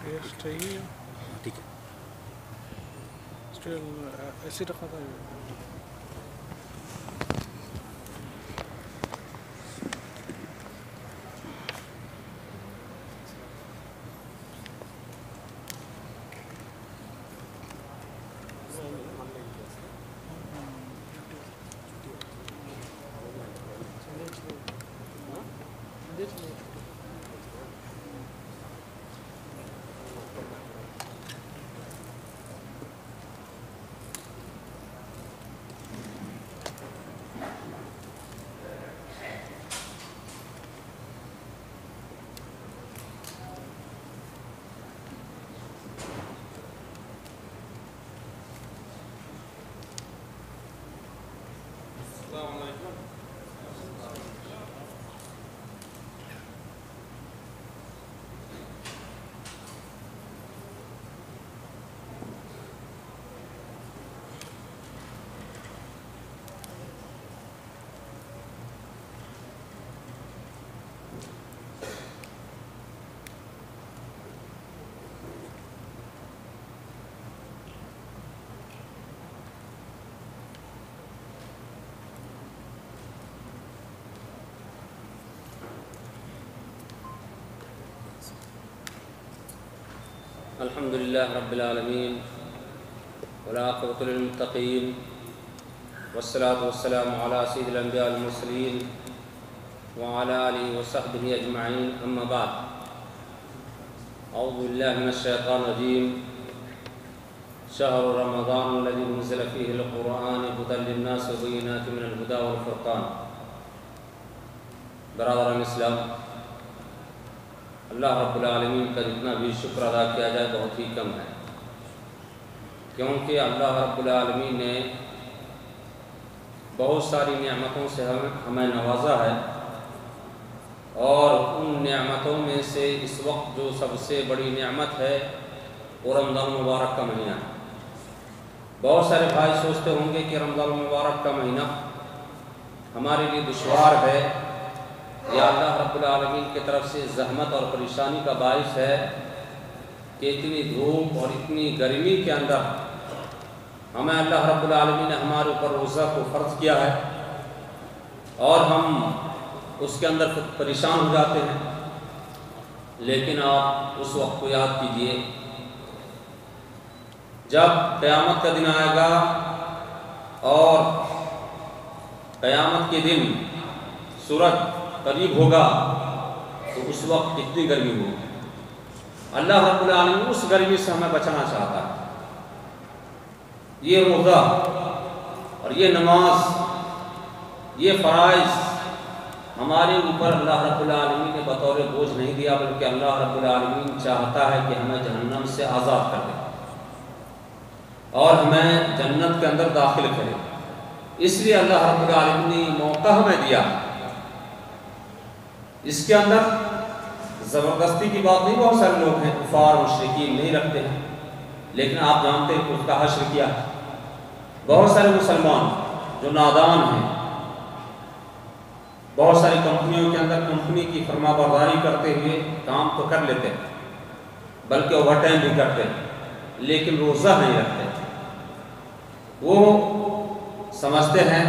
چاہیے ٹھیک ہے. اسٹیل ایسے رکھا تھا. الحمد لله رب العالمين والعاقبة للمتقين والصلاة والسلام على سيد الأنبياء المرسلين وعلى آله وصحبه أجمعين. أما بعد، أعوذ بالله من الشيطان الرجيم. شهر رمضان الذي أنزل فيه القرآن هدى للناس وبينات من الهدى والفرقان. برادران اسلام، اللہ رب العالمین کا جتنا بھی شکر ادا کیا جائے بہت ہی کم ہے، کیونکہ اللہ رب العالمین نے بہت ساری نعمتوں سے ہمیں نوازا ہے، اور ان نعمتوں میں سے اس وقت جو سب سے بڑی نعمت ہے وہ رمضان المبارک کا مہینہ ہے. بہت سارے بھائی سوچتے ہوں گے کہ رمضان المبارک کا مہینہ ہمارے لیے دشوار ہے یا اللہ رب العالمین کی طرف سے زحمت اور پریشانی کا باعث ہے کہ اتنی دھوپ اور اتنی گرمی کے اندر ہمیں اللہ رب العالمین نے ہمارے اوپر روزہ کو فرض کیا ہے اور ہم اس کے اندر پریشان ہو جاتے ہیں. لیکن آپ اس وقت کو یاد کیجئے جب قیامت کا دن آئے گا اور قیامت کے دن سورج قریب ہوگا تو اس وقت کتنی گرمی ہوگی. اللہ رب العالمین اس گرمی سے ہمیں بچانا چاہتا ہے. یہ روزہ اور یہ نماز، یہ فرائض ہمارے اوپر اللہ رب العالمین نے بطور بوجھ نہیں دیا، بلکہ اللہ رب العالمین چاہتا ہے کہ ہمیں جہنم سے آزاد کر دے اور ہمیں جنت کے اندر داخل کرے. اس لیے اللہ رب العالمین نے موقع ہمیں دیا. اس کے اندر زبردستی کی بات نہیں. بہت سارے لوگ ہیں کفار مشرکین نہیں رکھتے ہیں، لیکن آپ جانتے ہیں کہ اس کا حشر کیا ہے. بہت سارے مسلمان جو نادان ہیں بہت ساری کمپنیوں کے اندر کمپنی کی فرما برداری کرتے ہوئے کام تو کر لیتے ہیں، بلکہ اوور ٹائم بھی کرتے ہیں، لیکن روزہ نہیں رکھتے. وہ سمجھتے ہیں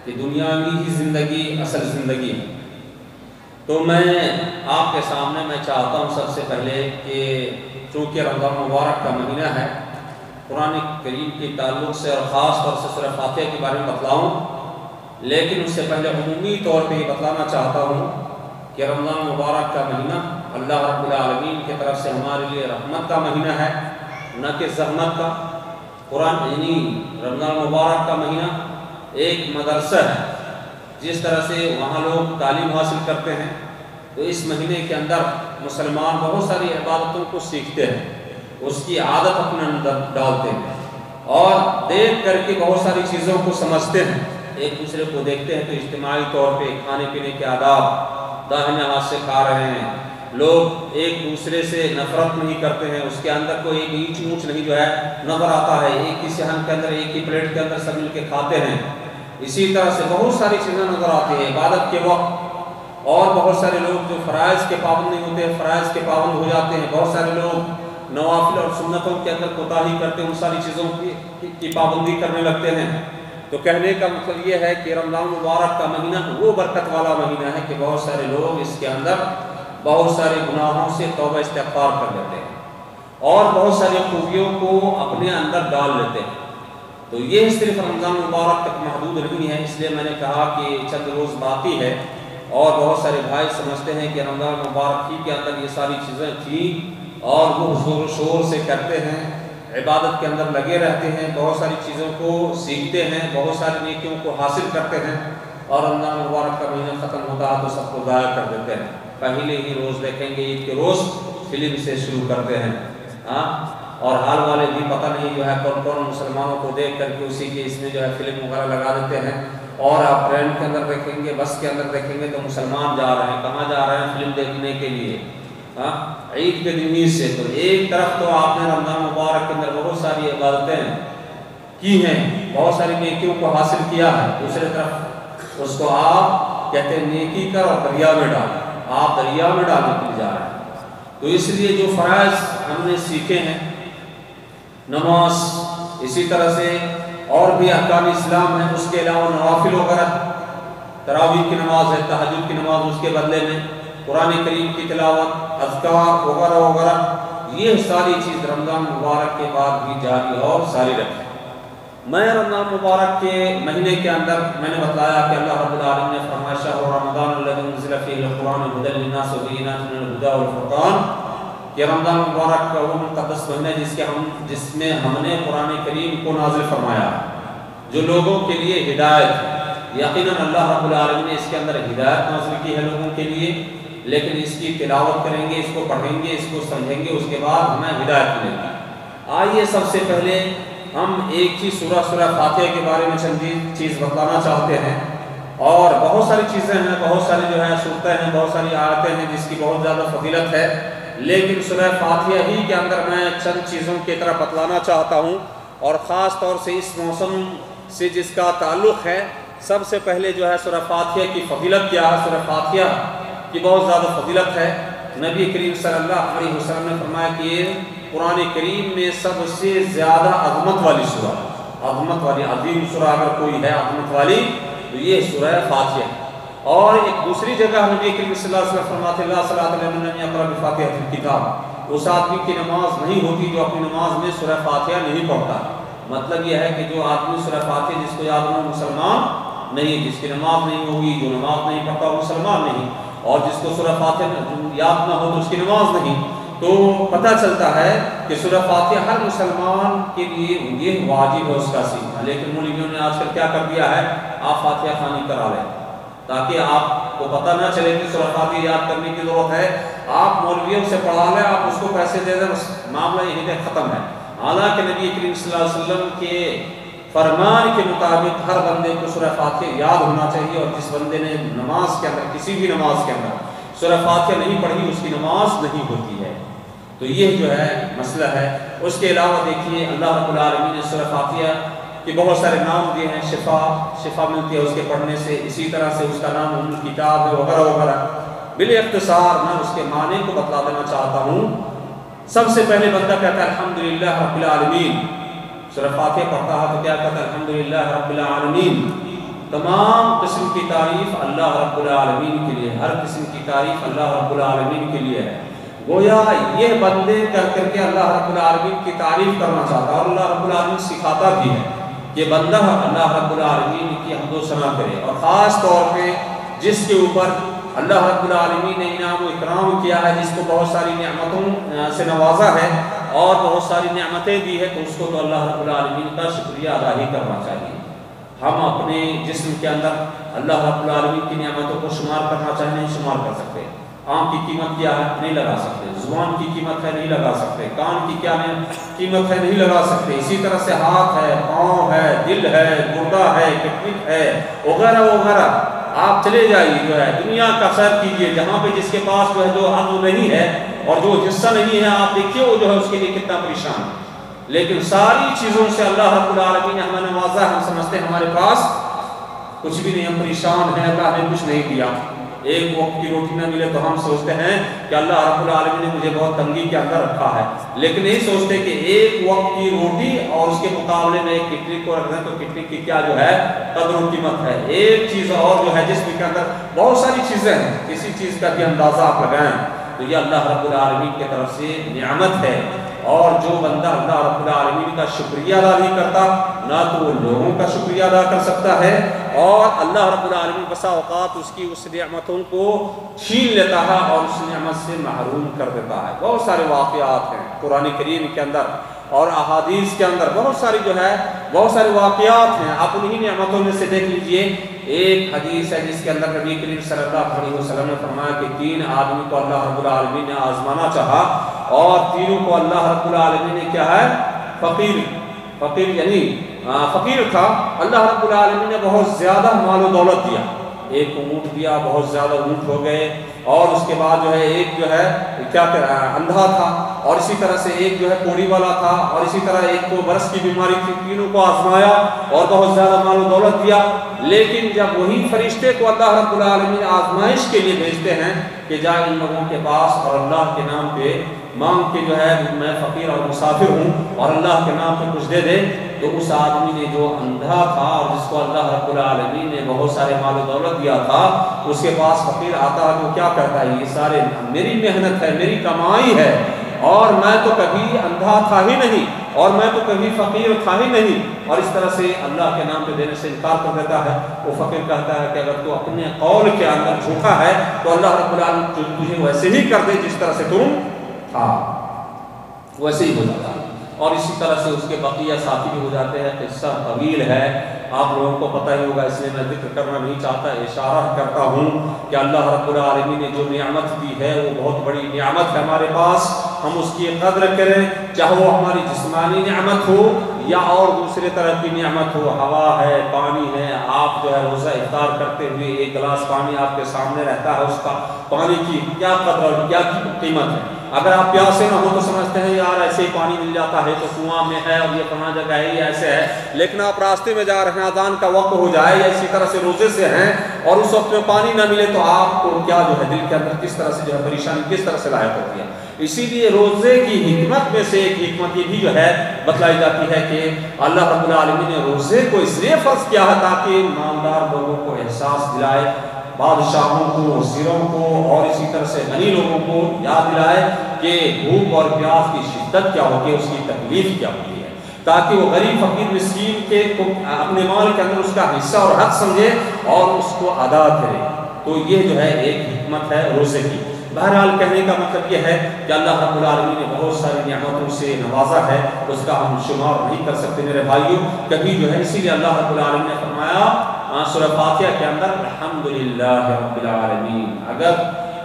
کہ دنیاوی ہی زندگی اصل زندگی ہے. تو میں آپ کے سامنے میں چاہتا ہوں سب سے پہلے کہ چونکہ رمضان مبارک کا مہینہ ہے، قرآن کریم کے تعلق سے اور خاص طور سے سورہ فاتحہ کے بارے میں بتلاؤں، لیکن اس سے پہلے عمومی طور پہ یہ بتلانا چاہتا ہوں کہ رمضان مبارک کا مہینہ اللہ رب العالمین کی طرف سے ہمارے لیے رحمت کا مہینہ ہے، نہ کہ زحمت کا. قرآن یعنی رمضان مبارک کا مہینہ ایک مدرسہ ہے. جس طرح سے وہاں لوگ تعلیم حاصل کرتے ہیں، تو اس مہینے کے اندر مسلمان بہت ساری عبادتوں کو سیکھتے ہیں، اس کی عادت اپنے اندر ڈالتے ہیں اور دیکھ کر کے بہت ساری چیزوں کو سمجھتے ہیں. ایک دوسرے کو دیکھتے ہیں تو اجتماعی طور پہ کھانے پینے کے آداب، داہنے ہاتھ سے کھا رہے ہیں لوگ، ایک دوسرے سے نفرت نہیں کرتے ہیں، اس کے اندر کوئی نیچ اونچ نہیں جو ہے نظر آتا ہے، ایک ہی صحن کے اندر ایک ہی پلیٹ کے اندر سب مل کے کھاتے ہیں. اسی طرح سے بہت ساری چیزیں نظر آتی ہیں. عبادت کے وقت اور بہت سارے لوگ جو فرائض کے پابند نہیں ہوتے فرائض کے پابند ہو جاتے ہیں، بہت سارے لوگ نوافل اور سنتوں کے اندر کوتاہی کرتے ہیں، ان ساری چیزوں کی پابندی کرنے لگتے ہیں۔ تو کہنے کا مطلب یہ ہے کہ رمضان مبارک کا مہینہ وہ برکت والا مہینہ ہے کہ بہت سارے لوگ اس کے اندر بہت سارے گناہوں سے توبہ استغفار کر لیتے ہیں اور بہت ساری خوبیوں کو اپنے اندر ڈال لیتے ہیں۔ تو یہ صرف رمضان مبارک تک محدود نہیں ہے، اس لیے میں نے کہا کہ چند روز باقی ہے اور بہت سارے بھائی سمجھتے ہیں کہ رمضان مبارک ہی کے اندر یہ ساری چیزیں تھیں اور وہ زور و شور سے کرتے ہیں، عبادت کے اندر لگے رہتے ہیں، بہت ساری چیزوں کو سیکھتے ہیں، بہت ساری نیکیوں کو حاصل کرتے ہیں، اور رمضان مبارک کا مہینہ ختم ہوتا ہے تو سب کو ضائع کر دیتے ہیں۔ پہلے ہی روز دیکھیں گے عید کے روز فلم سے شروع کرتے ہیں، اور حال والے بھی پتہ نہیں جو ہے کون کون مسلمانوں کو دیکھ کر کے اسی کے اس میں جو ہے فلم وغیرہ لگا دیتے ہیں، اور آپ ٹرین کے اندر دیکھیں گے، بس کے اندر دیکھیں گے تو مسلمان جا رہے ہیں، کہاں جا رہے ہیں؟ فلم دیکھنے کے لیے، عید کے دن ہی سے۔ تو ایک طرف تو آپ نے رمضان مبارک کے اندر بہت ساری عبادتیں کی ہیں، بہت ساری نیکیوں کو حاصل کیا ہے، دوسری طرف اس کو آپ کہتے ہیں نیکی کر اور دریا میں ڈال، آپ دریا میں ڈالنے کے لیے جا رہے ہیں۔ تو اس لیے جو فرائض ہم نے سیکھے ہیں، نماز، اسی طرح سے اور بھی احکام اسلام ہیں، اس کے علاوہ نوافل وغیرہ، تراویح کی نماز ہے، تہجد کی نماز، اس کے بدلے میں قرآن کریم کی تلاوت، اذکار وغیرہ وغیرہ، یہ ساری چیز رمضان مبارک کے بعد بھی جاری اور ساری رکھیں۔ میں رمضان مبارک کے مہینے کے اندر میں نے بتایا کہ اللہ رب العالمین نے فرمایا شہر رمضان الذی انزل فیہ القرآن ھدی للناس وبینات من الھدی والفرقان، کہ رمضان مبارک کا وہ مقدس مہینہ جس میں ہم نے قرآن کریم کو نازل فرمایا جو لوگوں کے لیے ہدایت ہے۔ یقیناً اللہ رب العالمین نے اس کے اندر ہدایت نازل کی ہے لوگوں کے لیے، لیکن اس کی تلاوت کریں گے، اس کو پڑھیں گے، اس کو سمجھیں گے، اس کے بعد ہمیں ہدایت ملے گی۔ آئیے سب سے پہلے ہم ایک چیز سورہ فاتحہ کے بارے میں چند چیز بتلانا چاہتے ہیں، اور بہت ساری چیزیں ہیں، بہت ساری جو ہے صورتیں ہیں، بہت ساری آیتیں ہیں جس کی بہت زیادہ فضیلت ہے، لیکن سورہ فاتحہ ہی کے اندر میں چند چیزوں کی طرف بتلانا چاہتا ہوں، اور خاص طور سے اس موسم سے جس کا تعلق ہے۔ سب سے پہلے جو ہے سورہ فاتحہ کی فضیلت کیا ہے؟ سورہ فاتحہ کی بہت زیادہ فضیلت ہے۔ نبی کریم صلی اللہ علیہ وسلم نے فرمایا کہ قرآن کریم میں سب سے زیادہ عظمت والی سورہ، عظمت والی عظیم سورہ اگر کوئی ہے عظمت والی تو یہ سورہ فاتحہ ہے۔ اور ایک دوسری جگہ نبی کریم صلی اللہ علیہ وسلم فرماتے ہیں لا صلاۃ لمن لم یقرأ بفاتحۃ الکتاب، اس آدمی کی نماز نہیں ہوتی جو اپنی نماز میں سورہ فاتحہ نہیں پڑھتا۔ مطلب یہ ہے کہ جو آدمی سورہ فاتحہ جس کو یاد نہ ہو مسلمان نہیں، جس کی نماز نہیں ہوگی، جو نماز نہیں پڑھتا وہ مسلمان نہیں، اور جس کو سورہ فاتحہ یاد نہ ہو تو اس کی نماز نہیں۔ تو پتہ چلتا ہے کہ سورہ فاتحہ ہر مسلمان کے لیے یہ واجب ہے اس کا سیکھنا، لیکن مولویوں نے آج کل کیا کر دیا ہے، آپ فاتحہ خوانی کرا لیں تاکہ آپ کو پتہ نہ چلے کہ سورہ فاتحہ یاد کرنے کی ضرورت ہے، آپ مولویوں سے پڑھا لیں، آپ اس کو پیسے دے دیں، بس معاملہ یہی تک ختم ہے۔ حالانکہ نبی کریم صلی اللہ علیہ وسلم کے فرمان کے مطابق ہر بندے کو سورہ فاتحہ یاد ہونا چاہیے، اور جس بندے نے نماز کے اندر کسی بھی نماز کے اندر سورہ فاتحہ نہیں پڑھی اس کی نماز نہیں ہوتی ہے۔ تو یہ جو ہے مسئلہ ہے۔ اس کے علاوہ دیکھیے اللہ رب العالمین نے سورہ فاتحہ کے بہت سارے نام دیے ہیں، شفا ملتی ہے اس کے پڑھنے سے، اسی طرح سے اس کا نام ام الکتاب ہے وغیرہ وغیرہ۔ بالاختصار میں اس کے معنی کو بتلا دینا چاہتا ہوں۔ سب سے پہلے بندہ کہتا ہے الحمدللہ رب العالمین، سورہ فاتحہ پڑھتا ہے تو کیا کہتا ہے الحمدللہ رب العالمین، تمام قسم کی تعریف اللہ رب العالمین کے لیے، ہر قسم کی تعریف اللہ رب العالمین کے لیے ہے۔ گویا یہ بندے کہہ کر کے اللہ رب العالمین کی تعریف کرنا چاہتا ہے، اور اللہ رب العالمین سکھاتا بھی ہے کہ بندہ اللہ رب العالمین کی حمد و ثنا کرے، اور خاص طور پہ جس کے اوپر اللہ رب العالمین نے انعام و اکرام کیا ہے، جس کو بہت ساری نعمتوں سے نوازا ہے اور بہت ساری نعمتیں دی ہے، تو اس کو تو اللہ رب العالمین کا شکریہ ادا ہی کرنا چاہیے۔ ہم اپنے جسم کے اندر اللہ رب العالمین کی نعمتوں کو شمار کرنا چاہیں نہیں شمار کر سکتے۔ آنکھ کی قیمت کیا ہے نہیں لگا سکتے، زبان کی قیمت ہے نہیں لگا سکتے، کان کی کیا قیمت ہے نہیں لگا سکتے، اسی طرح سے ہاتھ ہے، پاؤں ہے، دل ہے، گردہ ہے، کڈنی ہے وغیرہ وغیرہ۔ آپ چلے جائیے جو ہے دنیا کا سیر کیجئے، جہاں پہ جس کے پاس جو ہے جو عضو نہیں ہے اور جو حصہ نہیں ہے، آپ دیکھیے وہ جو ہے اس کے لیے کتنا پریشان ہے۔ لیکن ساری چیزوں سے اللہ رب العالمین نے ہمیں نوازا، ہم سمجھتے ہیں ہمارے پاس کچھ بھی نہیں، ہم پریشان ہیں، اللہ نے کچھ نہیں دیا۔ ایک وقت کی روٹی نہ ملے تو ہم سوچتے ہیں کہ اللہ رب العالمین نے مجھے بہت تنگی کے اندر رکھا ہے، لیکن نہیں سوچتے کہ ایک وقت کی روٹی اور اس کے مقابلے میں ایک کٹنی کو رکھ دیں تو کٹنی کی کیا جو ہے قدر و قیمت ہے۔ ایک چیز اور جو ہے جسم کے اندر بہت ساری چیزیں ہیں، کسی چیز کا بھی اندازہ آپ لگائیں تو یہ اللہ رب العالمین کی طرف سے نعمت ہے، اور جو بندہ اللہ رب العالمین کا شکریہ ادا نہیں کرتا نہ تو وہ لوگوں کا شکریہ ادا کر سکتا ہے، اور اللہ رب العالمین بسا اوقات اس کی اس نعمتوں کو چھین لیتا ہے اور اس نعمت سے محروم کر دیتا ہے۔ بہت سارے واقعات ہیں قرآن کریم کے اندر اور احادیث کے اندر، بہت ساری جو ہے بہت سارے واقعات ہیں، آپ انہی نعمتوں میں سے دیکھ لیجئے۔ ایک حدیث ہے جس کے اندر نبی کریم صلی اللہ علیہ وسلم نے فرمایا کہ 3 آدمی کو اللہ رب العالمین نے آزمانا چاہا، اور تینوں کو اللہ رب العالمین نے کیا ہے فقیر یعنی فقیر تھا، اللہ رب العالمین نے بہت زیادہ مال و دولت دیا، ایک کو اونٹ دیا، بہت زیادہ اونٹ ہو گئے، اور اس کے بعد جو ہے ایک جو ہے کیا اندھا تھا، اور اسی طرح سے ایک جو ہے کوڑی والا تھا، اور اسی طرح ایک کو برس کی بیماری تھی، تینوں کو آزمایا اور بہت زیادہ مال و دولت دیا۔ لیکن جب وہی فرشتے کو اللہ رب العالمین آزمائش کے لیے بھیجتے ہیں کہ جا ان لوگوں کے پاس اور اللہ کے نام پہ مانگ کے جو ہے میں فقیر اور مسافر ہوں اور اللہ کے نام پہ کچھ دے دے، تو اس آدمی نے جو اندھا تھا اور جس کو اللہ رب العالمین نے بہت سارے مال و دولت دیا تھا، اس کے پاس فقیر آتا ہے تو کیا کہتا ہے یہ سارے میری محنت ہے، میری کمائی ہے، اور میں تو کبھی اندھا تھا ہی نہیں، اور میں تو کبھی فقیر تھا ہی نہیں، اور اس طرح سے اللہ کے نام پہ دینے سے انکار کر دیتا ہے۔ وہ فقیر کہتا ہے کہ اگر تو اپنے قول کے اندر جھوٹا ہے تو اللہ رب العالمین تجھے ویسے ہی کر دے جس طرح سے تم تھا، ویسے ہی ہو جاتا ہے۔ اور اسی طرح سے اس کے بقیہ ساتھی بھی ہو جاتے ہیں۔ قصہ طویل ہے، آپ لوگوں کو پتہ ہی ہوگا، اس لیے میں ذکر کرنا نہیں چاہتا، اشارہ کرتا ہوں کہ اللہ رب العالمین نے جو نعمت دی ہے وہ بہت بڑی نعمت ہے ہمارے پاس، ہم اس کی قدر کریں، چاہے وہ ہماری جسمانی نعمت ہو یا اور دوسرے طرح کی نعمت ہو، ہوا ہے، پانی ہے۔ آپ جو ہے روزہ افطار کرتے ہوئے ایک گلاس پانی آپ کے سامنے رہتا ہے، اس کا پانی کی کیا قدر اور کیا قیمت ہے۔ اگر آپ پیاسے نہ ہو تو سمجھتے ہیں یار ایسے ہی پانی مل جاتا ہے تو کنواں میں ہے اور یہ فلاں جگہ ہے، یہ ایسے ہے، لیکن آپ راستے میں جا رہے ہیں، اذان کا وقت ہو جائے یا اسی طرح سے روزے سے ہیں اور اس وقت میں پانی نہ ملے تو آپ کو کیا جو ہے دل کے اندر کس طرح سے جو ہے پریشانی کس طرح سے لاحق ہوتی ہے۔ اسی لیے روزے کی حکمت میں سے ایک حکمت یہ بھی جو ہے بتلائی جاتی ہے کہ اللہ رب العالمین نے روزے کو اس لیے فرض کیا ہے تاکہ مالدار لوگوں کو احساس دلائے، بادشاہوں کو، وزیروں کو اور اسی طرح سے غنی لوگوں کو یاد دلائے کہ بھوک اور پیاس کی شدت کیا ہوتی ہے، اس کی تکلیف کیا ہوتی ہے، تاکہ وہ غریب فقیر مسکین کے اپنے مال کے اندر اس کا حصہ اور حق سمجھے اور اس کو ادا کرے۔ تو یہ جو ہے ایک حکمت ہے روزے کی۔ بہرحال کہنے کا مطلب یہ ہے کہ اللہ رب العالمین نے بہت ساری نعمتوں سے نوازا ہے، اس کا ہم شمار نہیں کر سکتے میرے بھائیوں کبھی جو ہے۔ اسی لیے اللہ رب العالمین نے فرمایا سورہ فاتحہ کے اندر الحمدللہ رب العالمین، اگر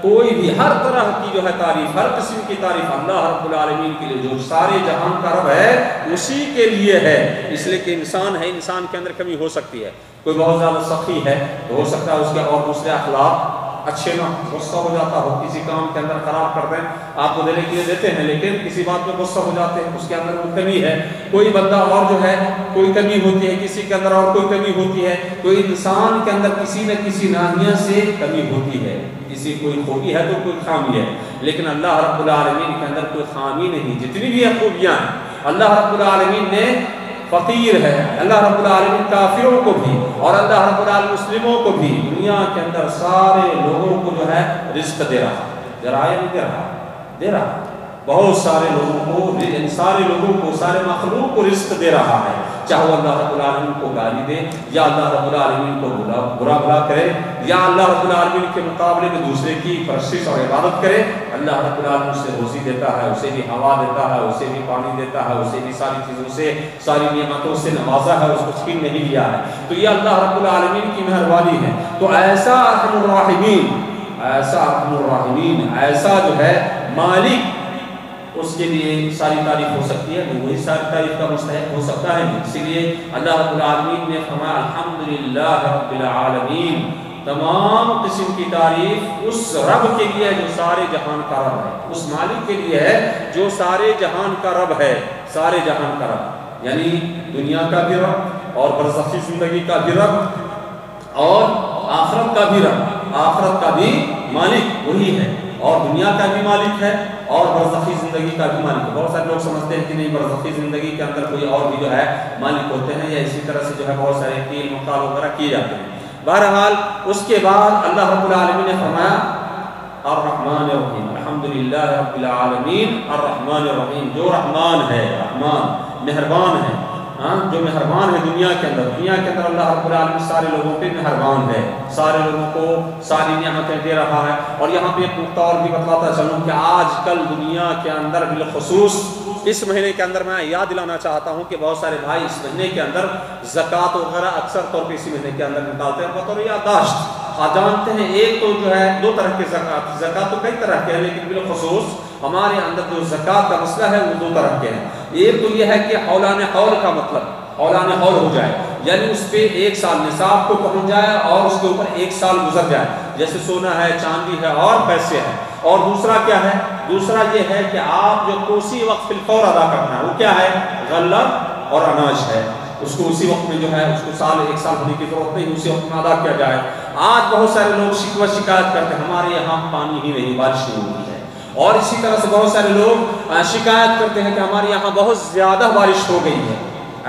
کوئی بھی ہر طرح کی جو ہے تعریف، ہر قسم کی تعریف اللہ رب العالمین کے لیے جو سارے جہان کا رب ہے اسی کے لیے ہے، اس لیے کہ انسان ہے، انسان کے اندر کمی ہو سکتی ہے، کوئی بہت زیادہ سخی ہے تو ہو سکتا ہے اس کے اور دوسرے اخلاق اچھے نہ، غصہ ہو جاتا ہو، کسی کام کے اندر خراب کر دیں، آپ کو دینے کے لیے دیتے ہیں لیکن کسی بات میں غصہ ہو جاتے ہیں، اس کے اندر وہ کمی ہے۔ کوئی بندہ اور جو ہے کوئی کمی ہوتی ہے، کسی کے اندر اور کوئی کمی ہوتی ہے، کوئی انسان کے اندر کسی نہ کسی ناحیہ سے کمی ہوتی ہے، کسی کوئی خوبی ہے تو کوئی خامی ہے، لیکن اللہ رب العالمین کے اندر کوئی خامی نہیں، جتنی بھی خوبیاں ہیں اللہ رب العالمین نے فقیر ہے، اللہ رب العالمین کافروں کو بھی اور اللہ رب العالمین مسلموں کو بھی دنیا کے اندر سارے لوگوں کو جو ہے رزق دے رہا، دے رہا ہے نہیں دے رہا، دے رہا، بہت سارے لوگوں کو، سارے لوگوں کو، سارے مخلوق کو رزق دے رہا ہے، چاہے وہ اللہ رب العالمین کو گالی دے یا اللہ رب العالمین کو برا بھلا کرے یا اللہ رب العالمین کے مقابلے میں دوسرے کی پرستش اور عبادت کرے، اللہ رب العالمین اسے روزی دیتا ہے، اسے بھی ہوا دیتا ہے، اسے بھی پانی دیتا ہے، اسے بھی ساری چیزوں سے، ساری نعمتوں سے نوازا ہے، اس کو چھین نہیں لیا ہے، تو یہ اللہ رب العالمین کی مہربانی ہے۔ تو ایسا ارحم الراحمین، ایسا ارحم الراحمین، ایسا جو ہے مالک، اس کے لیے ساری تعریف ہو سکتی ہے، وہی ساری تعریف کا مستحق ہو سکتا ہے، اسی لیے اللہ رب العالمین نے فرمایا الحمدللہ رب العالمین، تمام قسم کی تعریف اس رب کے لیے جو سارے جہان کا رب ہے، اس مالک کے لیے ہے جو سارے جہان کا رب ہے، سارے جہان کا رب یعنی دنیا کا بھی رب اور برزخی زندگی کا بھی رب اور آخرت کا بھی رب، آخرت کا بھی مالک وہی ہے، اور دنیا کا بھی مالک ہے، اور برزخی زندگی کا بھی مالک ہے۔ بہت سارے لوگ سمجھتے ہیں کہ نہیں، برزخی زندگی کے اندر کوئی اور بھی جو ہے مالک ہوتے ہیں، یا اسی طرح سے جو ہے بہت سارے قیل مقال وغیرہ کیے جاتے ہیں۔ بہرحال اس کے بعد اللہ رب العالمین نے فرمایا الرحمن الرحیم، الحمدللہ رب العالمین الرحمن الرحیم، جو رحمان ہے، رحمان مہربان ہے، جو مہربان ہے دنیا کے اندر اللہ رب العالمین سارے لوگوں پہ مہربان ہے، سارے لوگوں کو ساری نعمتیں دے رہا ہے۔ اور یہاں پہ ایک نقطہ اور بھی بتلاتا چلوں کہ آج کل دنیا کے اندر بالخصوص اس مہینے کے اندر میں یاد دلانا چاہتا ہوں کہ بہت سارے بھائی اس مہینے کے اندر زکوٰۃ وغیرہ اکثر طور پہ اسی مہینے کے اندر نکالتے ہیں بطور یادداشت۔ آپ جانتے ہیں ایک تو جو ہے دو طرح کے زکوٰۃ تو کئی طرح کے ہیں، لیکن بالخصوص ہمارے اندر جو زکوٰۃ کا مسئلہ ہے وہ دو طرح کے ہیں۔ ایک تو یہ ہے کہ حولان حول کا مطلب حولان حول ہو جائے، یعنی اس پہ ایک سال نصاب کو پہنچ جائے اور اس کے اوپر ایک سال گزر جائے، جیسے سونا ہے، چاندی ہے اور پیسے ہیں۔ اور دوسرا کیا ہے؟ دوسرا یہ ہے کہ آپ جو کو اسی وقت فی الفور ادا کرنا ہے، وہ کیا ہے؟ غلہ اور اناج ہے، اس کو اسی وقت میں جو ہے اس کو ایک سال ہونے کی ضرورت نہیں، اسی وقت میں ادا کیا جائے۔ آج بہت سارے لوگ شکایت کرتے ہیں ہمارے یہاں پانی ہی نہیں، بارش نہیں ہوتی ہے، اور اسی طرح سے بہت سارے لوگ شکایت کرتے ہیں کہ ہمارے یہاں بہت زیادہ بارش ہو گئی ہے۔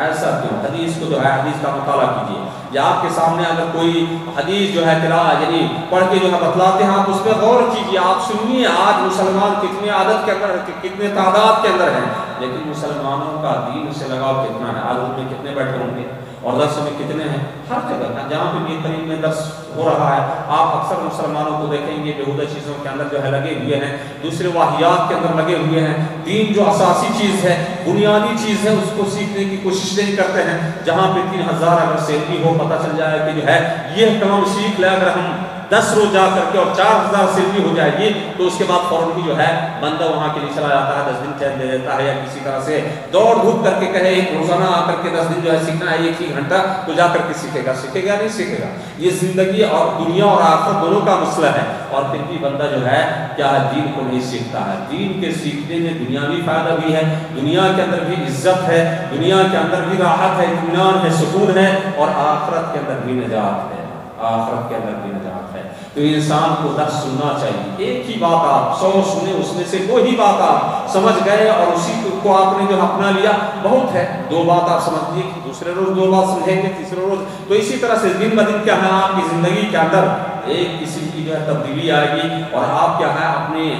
ایسا کیوں؟ حدیث کو جو ہے حدیث کا مطالعہ کیجیے، یا آپ کے سامنے اگر کوئی حدیث جو ہے یعنی پڑھ کے جو ہے بتلاتے ہیں، آپ اس پہ غور کیجیے، آپ سنیے آج مسلمان کتنے عدد کے اندر، کتنے تعداد کے اندر ہیں، لیکن مسلمانوں کا دین سے لگاؤ کتنا ہے؟ آج میں کتنے بیٹھے ہوں گے اور درس میں کتنے ہیں؟ ہر جگہ جہاں پہ بہترین میں درس ہو رہا ہے، آپ اکثر مسلمانوں کو دیکھیں گے بیہودہ چیزوں کے اندر جو ہے لگے ہوئے ہیں، دوسرے واحیات کے اندر لگے ہوئے ہیں۔ دین جو اساسی چیز ہے، بنیادی چیز ہے، اس کو سیکھنے کی کوشش نہیں کرتے ہیں۔ جہاں پہ 3000 اگر سیلری ہو، پتہ چل جائے کہ جو ہے یہ کام سیکھ لے، اگر ہم 10 روز جا کر کے اور 4000 سیلری ہو جائے گی، تو اس کے بعد فوراً ہی جو ہے بندہ وہاں کے لیے چلا جاتا ہے، 10 دن چین دے دیتا ہے، یا کسی طرح سے دوڑ دھوپ کر کے کہے ایک روزانہ آ کر کے 10 دن جو ہے سیکھنا ہے، ایک ہی گھنٹہ، تو جا کر کے سیکھے گا نہیں سیکھے گا۔ یہ زندگی اور دنیا اور آخرت دونوں کا مسئلہ ہے، اور پھر بھی بندہ جو ہے کیا ہے، دین کو نہیں سیکھتا ہے۔ دین کے سیکھنے میں دنیاوی فائدہ بھی ہے، دنیا کے اندر بھی عزت ہے، دنیا کے اندر بھی راحت ہے، اطمینان ہے، سکون ہے، اور آخرت کے اندر بھی نجات ہے، آخرت کے اندر بھی نجات ہے۔ تو انسان کو درس سننا چاہیے، ایک ہی بات آپ 100 سنے، اس میں سے کوئی بات آپ سمجھ گئے اور اسی کو آپ نے جو اپنا لیا بہت ہے۔ 2 بات آپ سمجھ لیے، دوسرے روز 2 بات سمجھیں گے، تیسرے روز، تو اسی طرح سے دن بدن کیا ہے آپ کی زندگی کے اندر ایک قسم کی جو ہے تبدیلی آئے گی، اور آپ کیا ہے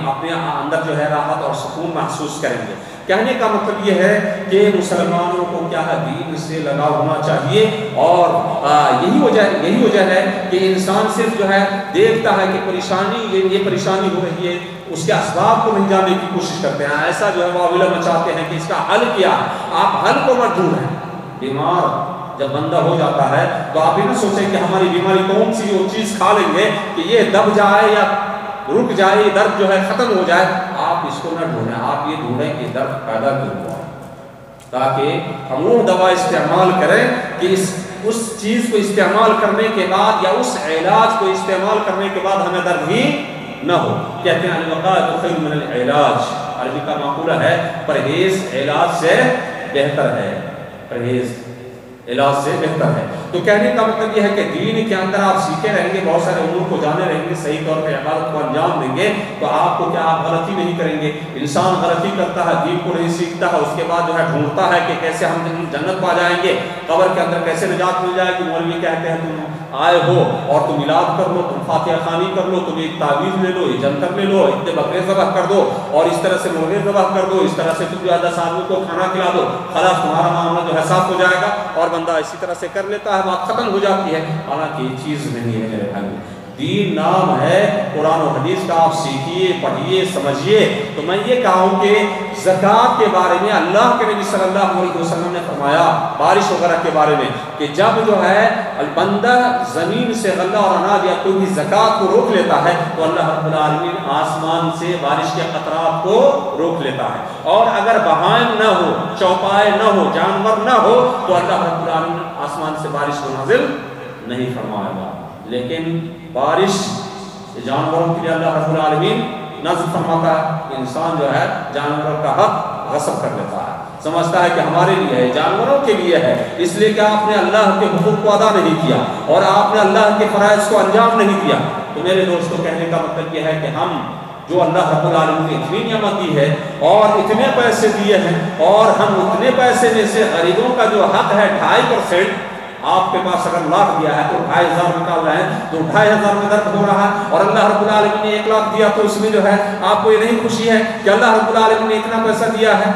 اپنے اندر جو ہے راحت اور سکون محسوس کریں گے۔ کہنے کا مطلب یہ ہے کہ مسلمانوں کو کیا ہے، دین سے لگاؤ ہونا چاہیے، اور یہی وجہ ہے کہ انسان صرف جو ہے دیکھتا ہے کہ یہ پریشانی ہو رہی ہے، اس کے اسباب کو نہیں جاننے کی کوشش کرتے ہیں، ایسا جو ہے واویلا مچاتے ہیں کہ اس کا حل کیا ہے۔ آپ حل کو مت ڈھونڈیں۔ بیمار جب بندہ ہو جاتا ہے تو آپ یہ نہ سوچیں کہ ہماری بیماری کون سی وہ چیز کھا لیں گے کہ یہ دب جائے یا رک جائے، یہ درد جو ہے ختم ہو جائے۔ آپ اس کو نہ ڈھونڈیں، آپ یہ ڈھونڈیں کہ درد پیدا کیوں ہوا، تاکہ ہم وہ دوا استعمال کریں کہ اس چیز کو استعمال کرنے کے بعد یا اس علاج کو استعمال کرنے کے بعد ہمیں درد ہی نہ ہو۔ کہتے ہیں الوقایۃ خیر من العلاج، عربی کا مقولہ ہے پرہیز علاج سے بہتر ہے، پرہیز علاج سے بہتر ہے۔ تو کہنے کا مطلب یہ ہے کہ دین کے اندر آپ سیکھے رہیں گے، بہت سارے امور کو جانے رہیں گے، صحیح طور پہ عبادت کو انجام دیں گے، تو آپ کو کیا، آپ غلطی نہیں کریں گے۔ انسان غلطی کرتا ہے، دین کو نہیں سیکھتا ہے، اس کے بعد جو ہے ڈھونڈتا ہے کہ کیسے ہم جنت پا جائیں گے، قبر کے اندر کیسے نجات مل جائے گی۔ مولوی کہتے ہیں تم آئے ہو اور تم میلاد کر لو، تم فاتحہ خوانی کر لو، تم ایک تعویذ لے لو، ایک جنتر لے لو، اتنے بکرے ذبح کر دو، اور اس طرح سے مرغے ذبح کر دو، اس طرح سے تم جو ہے 10 آدمی کو کھانا کھلا دو، خلاص تمہارا معاملہ جو ہے صاف ہو جائے گا، اور بندہ اسی طرح سے کر لیتا ہے، بات ختم ہو جاتی ہے۔ حالانکہ یہ چیز نہیں ہے میرے بھائی، دین نام ہے قرآن و حدیث کا، آپ سیکھیے، پڑھیے، سمجھیے۔ تو میں یہ کہا ہوں کہ زکوٰۃ کے بارے میں اللہ کے نبی صلی اللہ علیہ وسلم نے فرمایا، بارش وغیرہ کے بارے میں، کہ جب جو ہے بندہ زمین سے غلہ اور اناج یا کوئی بھی زکوٰۃ کو روک لیتا ہے تو اللہ رب العالمین آسمان سے بارش کے قطرات کو روک لیتا ہے، اور اگر بہائم نہ ہو، چوپائے نہ ہو، جانور نہ ہو، تو اللہ رب العالمین آسمان سے بارش کو نازل نہیں فرمائے گا۔ لیکن بارش جانوروں کے لیے اللہ رب العالمین نازل فرماتا ہے، انسان جو ہے جانوروں کا حق غصب کر لیتا ہے، سمجھتا ہے کہ ہمارے لیے ہے، جانوروں کے لیے ہے، اس لیے کہ آپ نے اللہ کے حقوق کو ادا نہیں کیا اور آپ نے اللہ کے فرائض کو انجام نہیں دیا۔ تو میرے دوستوں کہنے کا مطلب یہ ہے کہ ہم جو اللہ رب العالمین نے اتنی نعمت دی ہے اور اتنے پیسے دیے ہیں اور ہم اتنے پیسے میں سے غریبوں کا جو حق ہے 2.5%، آپ کے پاس اگر لاکھ دیا ہے تو 2,500 نکال رہے ہیں تو 2,500 میں درد ہو رہا ہے، اور اللہ رب العالمین نے 1 لاکھ دیا تو اس میں جو ہے آپ کو یہ نہیں خوشی ہے کہ اللہ رب العالمین نے اتنا پیسہ دیا ہے؟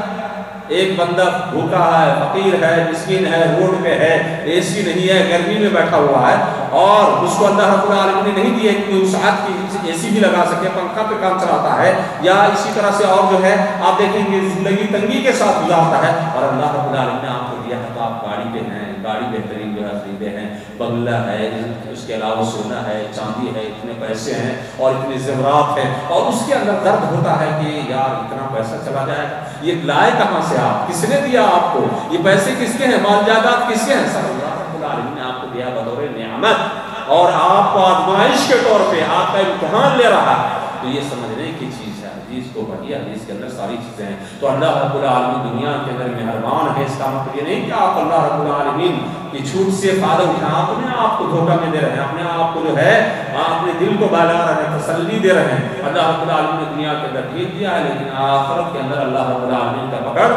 ایک بندہ بھوکا ہے، فقیر ہے، مسکین ہے، روڈ پہ ہے، اے سی نہیں ہے، گرمی میں بیٹھا ہوا ہے، اور اس کو اللہ رب العالمین نے نہیں دیا کہ اس ساتھ کی اے سی بھی لگا سکے، پنکھا پہ کام چلاتا ہے، یا اسی طرح سے اور جو ہے آپ دیکھیں گے زندگی تنگی کے ساتھ گزارتا ہے، اور اللہ رب العالمین نے آپ کو دیا ہے تو آپ گاڑی پہ ہیں، گاڑی بہترین جو ہے خریدے ہیں، بنگلہ ہے، اس کے علاوہ سونا ہے، چاندی ہے، اتنے پیسے ہیں اور اتنے زیورات ہیں، اور اس کے اندر درد ہوتا ہے کہ یار اتنا پیسہ چلا جائے، یہ لائے کہاں سے آپ؟ کس نے دیا آپ کو؟ یہ پیسے کس کے ہیں؟ مال جائیداد کس کے ہیں؟ سب اللہ رب العالمین نے آپ کو دیا بطور نعمت، اور آپ کو آزمائش کے طور پہ آپ کا امتحان لے رہا ہے، تو یہ سمجھنے کی چیز ہے۔ حدیث کو پڑھیے، حدیث کے اندر ساری چیزیں ہیں، تو اللہ رب العالمین دنیا کے اندر مہربان ہے۔ اس کا مطلب یہ نہیں کہ آپ اللہ رب العالمین کی چھوٹ سے فائدہ اٹھائیں، آپ اپنے آپ کو دھوکہ میں دے رہے ہیں، اپنے آپ کو جو ہے اپنے دل کو بہلا رہے ہیں، تسلی دے رہے ہیں۔ اللہ رب العالمین نے دنیا کے اندر ٹھیک دیا ہے، لیکن آخرت کے اندر اللہ رب العالمین کا پکڑ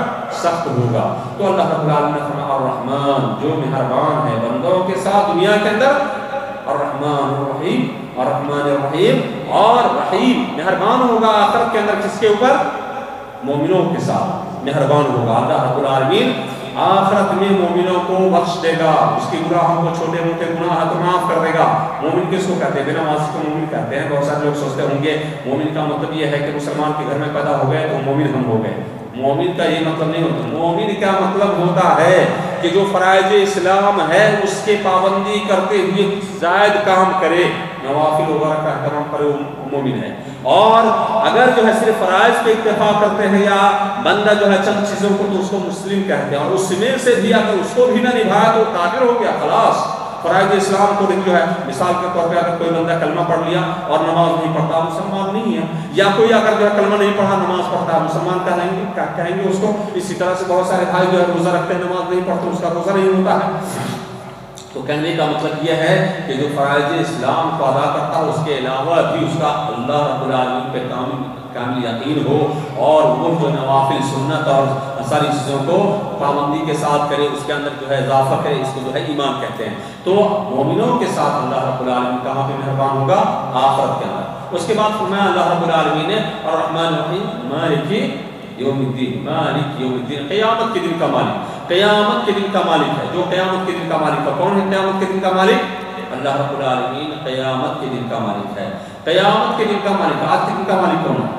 سخت ہوگا۔ تو اللہ رب العالمین نے فرمایا الرحمن، جو مہربان ہے بندوں کے ساتھ دنیا کے اندر، الرحمن الرحیم، الرحمن الرحیم، اور رحیم مہربان ہوگا آخرت کے اندر کس کے اوپر؟ مومنوں کے ساتھ مہربان ہوگا۔ اللہ رب العالمین آخرت میں مومنوں کو بخش دے گا، اس کی گناہوں کو، چھوٹے موٹے گناہ تو معاف کر دے گا۔ مومن کس کو کہتے ہیں؟ بے نمازی کو مومن کہتے ہیں۔ بہت سارے لوگ سوچتے ہوں گے مومن کا مطلب یہ ہے کہ مسلمان کے گھر میں پیدا ہو گئے تو مومن ہم ہو گئے۔ مومن کا یہ مطلب نہیں ہوتا۔ مومن کا مطلب ہوتا ہے کہ جو فرائض اسلام ہے اس کے پابندی کرتے ہوئے زائد کام کرے، نوافل وغیرہ کا احترام کرے، وہ مومن ہے۔ اور اگر جو ہے صرف فرائض پہ اتفاق کرتے ہیں یا بندہ جو ہے چند چیزوں کو، تو اس کو مسلم کہتے ہیں، اور اس میں سے بھی اگر اس کو بھی نہ نبھایا تو کافر ہو گیا، خلاص۔ فرائض اسلام کو جو ہے مثال کے طور پہ اگر کوئی بندہ کلمہ پڑھ لیا اور نماز نہیں پڑھتا، مسلمان نہیں ہے، یا کوئی اگر جو ہے کلمہ نہیں پڑھا نماز پڑھتا ہے، مسلمان کہیں گے اس کو۔ اسی طرح سے بہت سارے بھائی جو ہے روزہ رکھتے ہیں، نماز نہیں پڑھتے، اس کا روزہ نہیں ہوتا ہے۔ تو کہنے کا مطلب یہ ہے کہ جو فرائض اسلام کو ادا کرتا ہے اس کے علاوہ بھی اس کا اللہ رب العالمین پہ کامل یقین ہو، اور وہ جو نوافل سنت اور ساری چیزوں کو پابندی کے ساتھ کرے، اس کے اندر جو ہے اضافہ کرے، اس کو جو ہے ایمان کہتے ہیں۔ تو مومنوں کے ساتھ اللہ رب العالمین کہاں پہ مہربان ہوگا؟ آخرت کے اندر۔ اس کے بعد فرمایا اللہ رب العالمین نے الرحمن الرحیم مالک یوم الدین، مالک یوم الدین، قیامت کے دن کا مالک، قیامت کے دن کا مالک ہے۔ جو قیامت کے دن کا مالک ہے، کون ہے قیامت کے دن کا مالک؟ اللہ رب العالمین قیامت کے دن کا مالک ہے۔ قیامت کے دن کا مالک، آج کے دن کا مالک کون ہے؟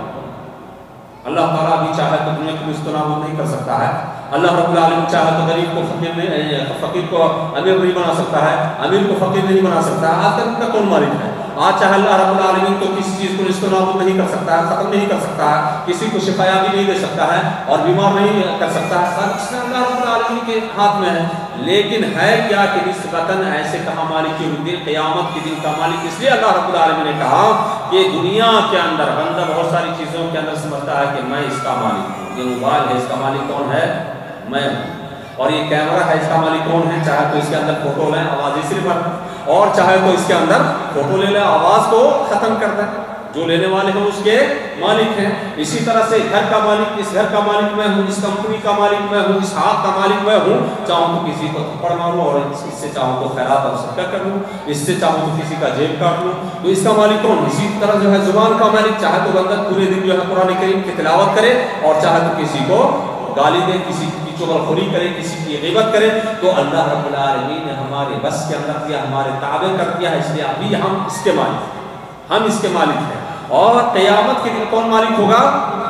اللہ تعالیٰ بھی چاہے تو دنیا کو استنابود نہیں کر سکتا ہے۔ اللہ رب العالمین چاہے تو غریب کو فقیر کو امیر نہیں بنا سکتا ہے، امیر کو فقیر نہیں بنا سکتا ہے۔ آج کا کون مالک ہے؟ آج چاہے اللہ رب العالمین تو کسی چیز کو استنابود نہیں کر سکتا ہے، ختم نہیں کر سکتا ہے، کسی کو شفا بھی نہیں دے سکتا ہے اور بیمار نہیں کر سکتا ہے، سب چیزیں اللہ رب العالمین کے ہاتھ میں ہے۔ لیکن ہے کیا کہ نسبتاً ایسے کہا مالک یوم الدین، قیامت کے دن کا مالک، اس لیے اللہ رب العالمین نے کہا کہ دنیا کے اندر بندہ بہت ساری چیزوں کے اندر سمجھتا ہے کہ میں اس کا مالک ہوں، یہ موبائل ہے اس کا مالک کون ہے؟ میں ہوں، اور یہ کیمرہ ہے اس کا مالک کون ہے؟ چاہے تو اس کے اندر فوٹو لیں، آواز ہی صرف اور چاہے تو اس کے اندر فوٹو لے لیں، آواز کو ختم کر دیں، جو لینے والے ہیں اس کے مالک ہیں۔ اسی طرح سے گھر کا مالک، اس گھر کا مالک میں ہوں، اس کمپنی کا مالک میں ہوں، اس ہاتھ کا مالک میں ہوں، چاہوں تو کسی کو تھپڑ ماروں اور اس سے چاہوں تو خیرات اور صدقہ کر لوں، اس سے چاہوں تو کسی کا جیب کاٹ لوں، تو اس کا مالک کون؟ اسی طرح جو ہے زبان کا مالک، چاہے تو بندہ پورے دن جو ہے قرآن کریم کی تلاوت کرے اور چاہے تو کسی کو گالی دے، کسی کی چغلخوری کرے، کسی کی غیبت کرے، تو اللہ رب العالمین نے ہمارے بس کے اندر کیا، ہمارے تابع کر دیا ہے، اس لیے ابھی ہم اس کے مالک ہیں، ہم اس کے مالک ہیں۔ اور قیامت کے دن کون مالک ہوگا؟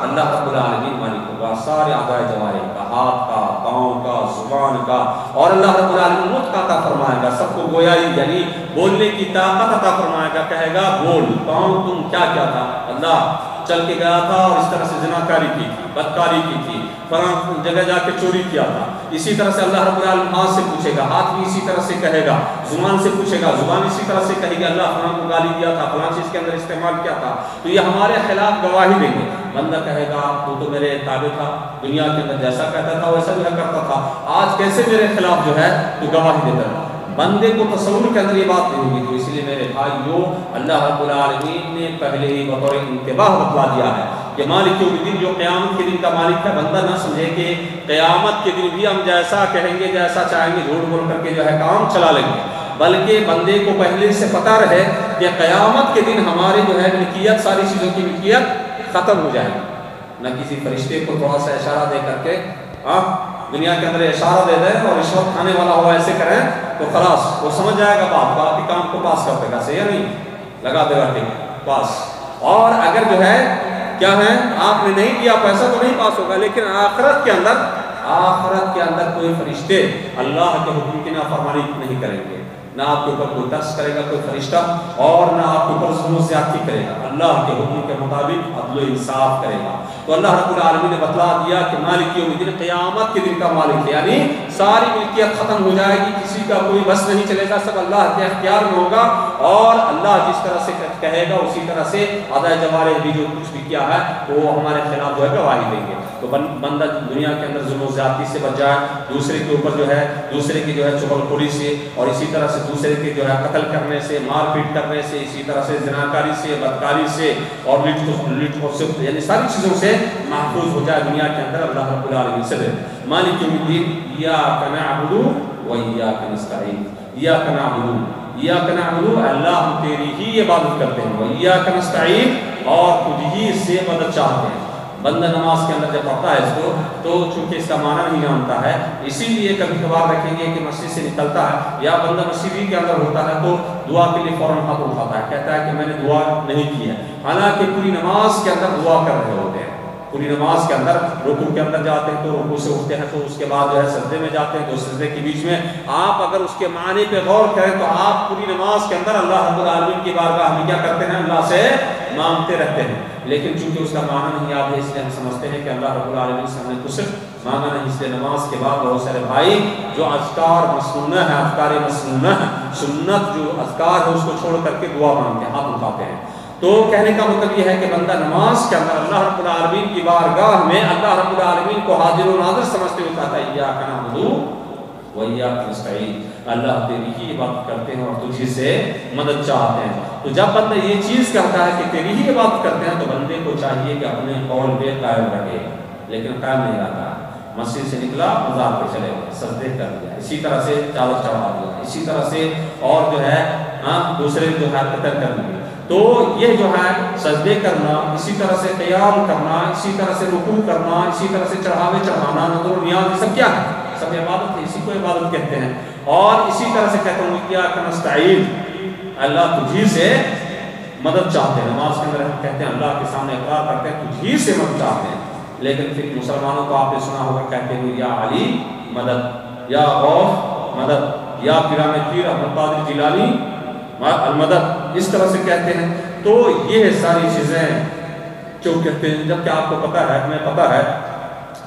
اللہ رب العالمین مالک ہوگا، سارے اعضائے جوارح کا، ہاتھ کا، پاؤں کا، زبان کا، اور اللہ رب العالمین نطق عطا فرمائے گا، سب کو گویائی یعنی بولنے کی طاقت عطا فرمائے گا، کہے گا بول، کون تم کیا کیا تھا؟ اللہ چل کے گیا تھا اور اس طرح سے زناکاری کی تھی، بدکاری کی تھی، فلاں جگہ جا کے چوری کیا تھا۔ اسی طرح سے اللہ رب العالمین ہاتھ سے پوچھے گا، ہاتھ بھی اسی طرح سے کہے گا، زبان سے پوچھے گا، زبان اسی طرح سے کہے گا اللہ فلاں کو گالی دیا تھا، فلاں چیز کے اندر استعمال کیا تھا، تو یہ ہمارے خلاف گواہی دیں گے۔ بندہ کہے گا تو میرے تابع تھا، دنیا کے اندر جیسا کہتا تھا ویسا جو ہے کرتا تھا، آج کیسے میرے خلاف جو ہے تو گواہی دیتا ہے؟ بندے کو تصور کے اندر یہ بات نہیں ہوگی. تو اس لیے میرے بھائیو اللہ رب العالمین نے پہلے ہی بطور انتباہ بتلا دیا ہے کہ مالک یوم الدین جو قیامت کے دن کا مالک ہے. بندہ نہ سمجھے کہ قیامت کے دن بھی ہم جیسا کہیں گے جیسا چاہیں گے جھوٹ بول کر کے جو ہے کام چلا لیں گے، بلکہ بندے کو پہلے سے پتہ رہے کہ قیامت کے دن ہماری جو ہے ملکیت، ساری چیزوں کی ملکیت ختم ہو جائے گی. نہ کسی فرشتے کو تھوڑا سا اشارہ دے کر کے دنیا کے اندر اشارہ دے دیں اور رشوت کھانے والا ہوا ایسے کریں تو خلاص وہ سمجھ جائے گا، باقی کام کو پاس کر دے گا. صحیح ہے نہیں؟ لگا دے گا ٹھیک پاس. اور اگر جو ہے کیا ہے آپ نے نہیں کیا پیسہ تو نہیں پاس ہوگا، لیکن آخرت کے اندر کوئی فرشتے اللہ کے حکم کی نافرمانی نہیں کریں گے. نہ آپ کے اوپر کوئی ترس کرے گا کوئی فرشتہ، اور نہ آپ کے اوپر ظلم و زیادتی کرے گا. اللہ کے حکم کے مطابق عدل و انصاف کرے گا. تو اللہ رب العالمین نے بتلا دیا کہ مالک یوم الدین قیامت کے دن کا مالک ہے، یعنی ساری ملکیت ختم ہو جائے گی، کسی کا کوئی بس نہیں چلے گا، سب اللہ کے اختیار میں ہوگا. اور اللہ جس طرح سے کہے گا اسی طرح سے ادائے جوارح بھی جو کچھ بھی کیا ہے وہ ہمارے خلاف جو ہے گواہی دیں گے. تو بندہ دنیا کے اندر ظلم و زیادتی سے بچ جائے، دوسرے کے اوپر جو ہے دوسرے کی جو ہے چغل خوری سے، اور اسی طرح سے دوسرے کے جو ہے قتل کرنے سے، مار پیٹ کرنے سے، اسی طرح سے زناکاری سے، بدکاری سے، اور لٹ کھسوٹ یعنی ساری چیزوں سے محفوظ ہو جائے دنیا کے اندر. اللہ رب العالمین سے مالک یوم الدین ایاک نعبد و ایاک نستعین. ایاک نعبد اللہ ہم تیری ہی عبادت کرتے ہیں، و ایاک نستعین اور تجھ ہی سے مدد چاہتے ہیں. بندہ نماز کے اندر جب پڑھتا ہے اس کو تو چونکہ اس کا معنی نہیں جانتا ہے، اسی لیے کبھی کبھار رکھیں گے کہ مسجد سے نکلتا ہے یا بندہ مسجد ہی کے اندر ہوتا ہے تو دعا کے لیے فوراً ہاتھ اٹھاتا ہے، کہتا ہے کہ میں نے دعا نہیں کی ہے، حالانکہ پوری نماز کے اندر دعا کر رہے ہوتے ہیں. پوری نماز کے اندر رکوع کے اندر جاتے ہیں تو رکوع سے اٹھتے ہیں، تو اس کے بعد جو ہے سجدے میں جاتے ہیں تو سجدے کے بیچ میں آپ اگر اس کے معنی پہ غور کریں تو آپ پوری نماز کے اندر اللہ رب العالمین کی بارگاہ میں کیا کرتے ہیں؟ اللہ سے مانگتے رہتے ہیں. لیکن چونکہ اس کا معنی نہیں یاد ہے اس لیے ہم سمجھتے ہیں کہ اللہ رب العالمین سے ہم نے کچھ مانگا نہیں. اس لیے نماز کے بعد بہت سارے بھائی جو اذکار مسنونہ ہے، اذکار مسنونہ ہے، سنت جو اذکار ہے اس کو چھوڑ کر کے دعا مانگتے ہیں، ہاتھ اٹھاتے ہیں. تو کہنے کا مطلب یہ ہے کہ بندہ نماز کے اندر اللہ رب العالمین کی بارگاہ میں اللہ رب العالمین کو حاضر و ناظر سمجھتے ہوئے کہتا ہے ایاک نعبد و ایاک نستعین، اللہ تیری ہی عبادت کرتے ہیں اور تجھی سے مدد چاہتے ہیں. تو جب بندہ یہ چیز کہتا ہے کہ تیری ہی عبادت کرتے ہیں تو بندے کو چاہیے کہ اپنے قول پہ قائم رکھے، لیکن قائم نہیں رہتا. مسجد سے نکلا مزار پہ چلے گئے، سجدے کر دیا، اسی طرح سے چادر چڑھا دیا، اسی طرح سے اور جو ہے دوسرے جو ہے قتل کر دیے. تو یہ جو ہے سجدے کرنا، اسی طرح سے قیام کرنا، اسی طرح سے رکوع کرنا، اسی طرح سے چڑھاوے چڑھانا، نذر و نیاز، یہ سب کیا ہے؟ سب عبادت ہے، اسی کو عبادت کہتے ہیں. اور اسی طرح سے کہتے ہیں ایاک نستعین، اللہ تجھی سے مدد چاہتے ہیں. نماز کے اندر ہم کہتے ہیں اللہ کے سامنے اقرار کرتے ہیں تجھی سے مدد چاہتے ہیں، لیکن پھر مسلمانوں کو آپ نے سنا ہوگا کہتے ہیں یا علی مدد، یا غوث مدد، یا پیران پیر عبد القادر جیلانی المدد، اس طرح سے کہتے ہیں. تو یہ ساری چیزیں جو کہتے ہیں، جبکہ آپ کو پتہ ہے، ہمیں پتہ ہے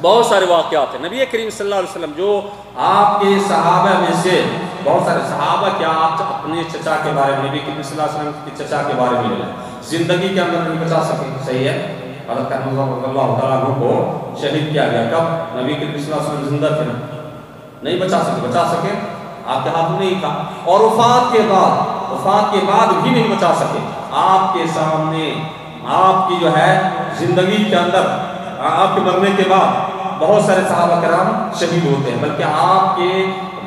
بہت سارے واقعات ہیں. نبی کریم صلی اللہ علیہ وسلم جو آپ کے صحابہ میں سے بہت سارے صحابہ، کیا آپ اپنے چچا کے بارے میں نبی کریم صلی اللہ علیہ وسلم کے چچا کے بارے میں زندگی کے اندر نہیں بچا سکے؟ صحیح ہے، حضرت حمزہ رضی اللہ تعالیٰ عنہ کو شہید کیا گیا. کب؟ نبی کریم صلی اللہ علیہ وسلم زندہ تھے نا، نہیں بچا سکے، آپ کے ہاتھ میں نہیں تھا. اور وفات کے بعد بھی نہیں بچا سکے. آپ کے سامنے آپ کی جو ہے زندگی کے اندر، آپ کے مرنے کے بعد بہت سارے صحابہ کرام شہید ہوتے ہیں، بلکہ آپ کے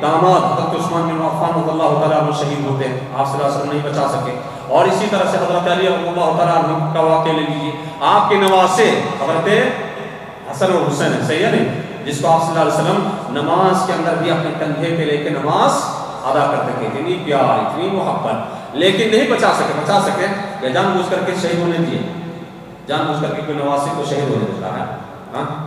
داماد حضرت عثمان بن عفان رضی اللہ تعالیٰ عنہ شہید ہوتے ہیں، آپ صلی اللہ علیہ وسلم نہیں بچا سکے. اور اسی طرح سے حضرت علی رضی اللہ تعالیٰ عنہ کا واقعہ لے لیجیے. آپ کے نواسے حضرت حسن اور حسین ہے، صحیح ہے نہیں، جس کو آپ صلی اللہ علیہ وسلم نماز کے اندر بھی اپنے کندھے پہ لے کے نماز ادا کرتے تھے. اتنی پیار، اتنی محبت، لیکن نہیں بچا سکے یا جان بوجھ کر کے شہید ہونے دیے. جان بوجھ کر کے کوئی نواسے کو شہید ہونے دیتا ہے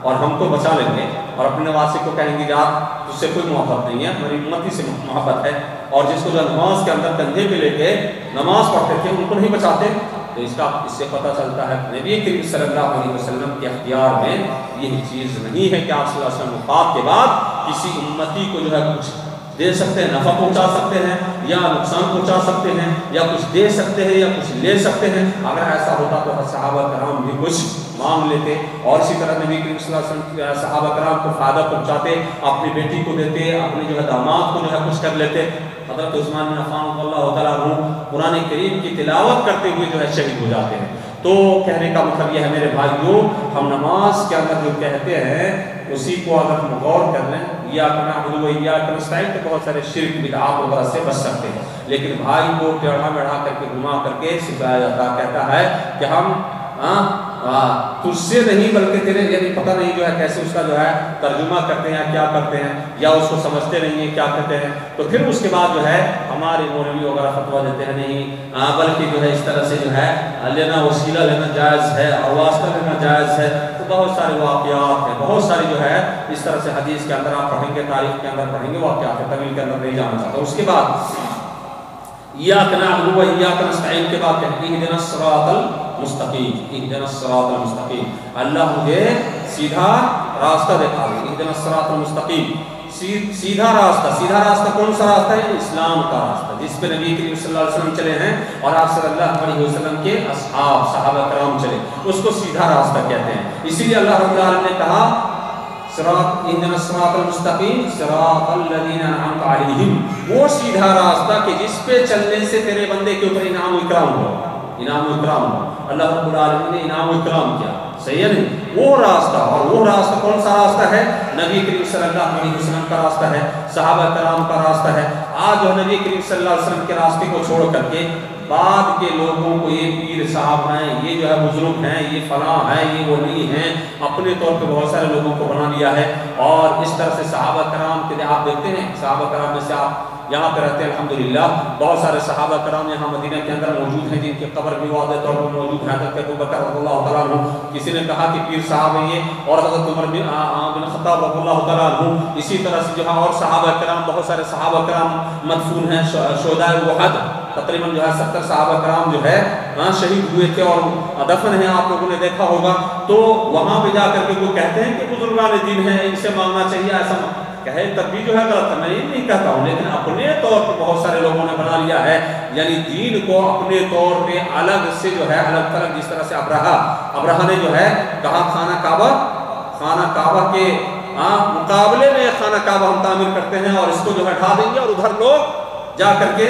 اور ہم کو بچا لیں گے اور اپنے نواسے کو کہیں گے یار تجھ سے کوئی محبت نہیں ہے، ہماری امتی سے محبت ہے. اور جس کو جو نماز کے اندر کندھے پہ لے کے نماز پڑھتے تھے ان کو نہیں بچاتے. تو اس سے پتہ چلتا ہے نبی کریم صلی اللہ علیہ وسلم کے اختیار میں یہ چیز نہیں ہے کہ آپ صلی اللہ علیہ وسلم وفات کے بعد کسی امتی کو جو ہے کچھ دے سکتے ہیں، نفع پہنچا سکتے ہیں یا نقصان پہنچا سکتے ہیں، یا کچھ دے سکتے ہیں یا کچھ لے سکتے ہیں. اگر ایسا ہوتا تو صحابہ کرام بھی کچھ مانگ لیتے. اور اسی طرح نبی کریم صلی اللہ علیہ وسلم صحابہ کرام کو فائدہ پہنچاتے، اپنی بیٹی کو دیتے، اپنے جو ہے داماد کو جو ہے کچھ کر لیتے. حضرت عثمان بن عفان رضی اللہ تعالیٰ عنہ قرآن کریم کی تلاوت کرتے ہوئے جو ہے شہید ہو جاتے ہیں. تو کہنے کا مطلب یہ ہے میرے بھائیوں، ہم نماز کے اندر جو کہتے ہیں اسی کو اگر ہم غور کر لیں، ایاک نعبد و ایاک نستعین، تو بہت سارے شرک بدعات وغیرہ سے بچ سکتے ہیں. لیکن بھائی کو ٹیڑھا میڑھا کر کے گھما کر کے سکھایا جاتا، کہتا ہے کہ ہم تجھ سے نہیں بلکہ تیرے، یعنی پتہ نہیں جو ہے کیسے اس کا جو ہے ترجمہ کرتے ہیں، کیا کرتے ہیں، یا اس کو سمجھتے نہیں ہیں کیا کہتے ہیں. تو پھر اس کے بعد جو ہے ہمارے مولوی وغیرہ فتویٰ دیتے ہیں نہیں بلکہ جو ہے اس طرح سے جو ہے لینا وسیلہ لینا جائز ہے اور واسطہ لینا جائز ہے. تو بہت سارے واقعات ہیں، بہت ساری جو ہے اس طرح سے حدیث کے اندر آپ پڑھیں گے، تاریخ کے اندر پڑھیں گے، واقعات ہیں، طویل کے اندر نہیں جانا چاہتا. اس کے بعد ایاک نعبد و ایاک نستعین کے بعد کہتے ہیں اہدنا الصراط المستقیم، اہدنا الصراط المستقیم، اللہ مجھے سیدھا راستہ دکھا دے. اہدنا الصراط المستقیم، سیدھا راستہ. سیدھا راستہ کون سا راستہ ہے؟ اسلام کا راستہ، جس پہ نبی کریم صلی اللہ علیہ وسلم چلے ہیں اور آپ صلی اللہ علیہ وسلم کے اصحاب صحابہ کرام چلے، اس کو سیدھا راستہ کہتے ہیں. اسی لیے اللہ رب العالمین نے کہا صراط اہدنا الصراط المستقیم صراط الذین انعمت علیہم، وہ سیدھا راستہ کہ جس پہ چلنے سے تیرے بندے کے اوپر انعام و اکرام ہو، انعام و اکرام ہو. اللہ رب العالمین نے انعام و اکرام کیا، صحیح ہے نہیں؟ وہ راستہ، اور وہ راستہ کون سا راستہ ہے؟ نبی کریم صلی اللہ علیہ وسلم کا راستہ ہے، صحابہ کرام کا راستہ ہے. آج جو نبی کریم صلی اللہ علیہ وسلم کے راستے کو چھوڑ کر کے بعد کے لوگوں کو یہ پیر صاحب ہیں، یہ جو ہے بزرگ ہیں، یہ فلاں ہیں، یہ ولی ہیں، اپنے طور پہ بہت سارے لوگوں کو بنا لیا ہے. اور اس طرح سے صحابہ کرام کے آپ دیکھتے ہیں، صحابہ کرام میں سے آپ یہاں پہ رہتے ہیں الحمدللہ، بہت سارے صحابہ کرام یہاں مدینہ کے اندر موجود ہیں جن کی قبر بھی واضح طور پر موجود ہے. حضرت ابوبکر رضی اللہ تعالیٰ عنہ، کسی نے کہا کہ پیر صاحب ہیں یہ، اور حضرت عمر بن خطاب رضی اللہ تعالیٰ عنہ. اسی طرح سے جو ہے اور صحابہ کرام، بہت سارے صحابہ کرام مدفون ہیں. شہدائے احد تقریباً جو ہے 70 صحابہ کرام جو ہے شہید ہوئے تھے اور دفن ہیں، آپ لوگوں نے دیکھا ہوگا. تو وہاں پہ جا کر کے وہ کہتے ہیں کہ بزرگان دین ہیں، ان سے مانگنا چاہیے، ایسا کہے تب بھی جو ہے غلط ہے. میں یہ نہیں کہتا ہوں، لیکن اپنے طور پہ بہت سارے لوگوں نے بنا لیا ہے، یعنی دین کو اپنے طور پہ الگ سے جو ہے الگ تھلگ، جس طرح سے ابرہا نے جو ہے کہا خانہ کعبہ کے مقابلے میں خانہ کعبہ ہم تعمیر کرتے ہیں اور اس کو جو ہے ڈھا دیں گے اور ادھر لوگ جا کر کے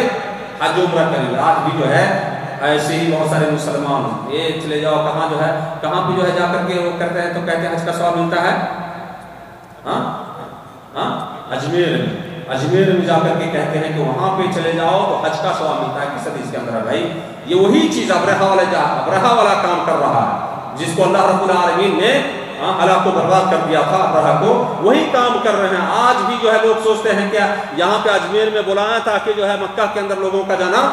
حج عمرہ کریں گے. آج بھی جو ہے ایسے ہی بہت سارے مسلمان یہ چلے جاؤ کہاں جو ہے کہاں پہ جو ہے جا کر کے وہ کرتے ہیں تو کہتے ہیں حج کا ثواب ملتا ہے. اجمیر میں جا کر کے کہتے ہیں کہ وہاں پہ چلے جاؤ تو حج کا ثواب ملتا ہے. کس حدیث کے اندر ہے بھائی؟ یہ وہی چیز ابرہا والا کام کر رہا ہے جس کو اللہ رب العالمین نے ہلاک کو برباد کر دیا تھا. ابرہا کو وہی کام کر رہے ہیں. آج بھی جو ہے لوگ سوچتے ہیں کہ یہاں پہ اجمیر میں بلایا تاکہ جو ہے مکہ کے اندر لوگوں کا جانا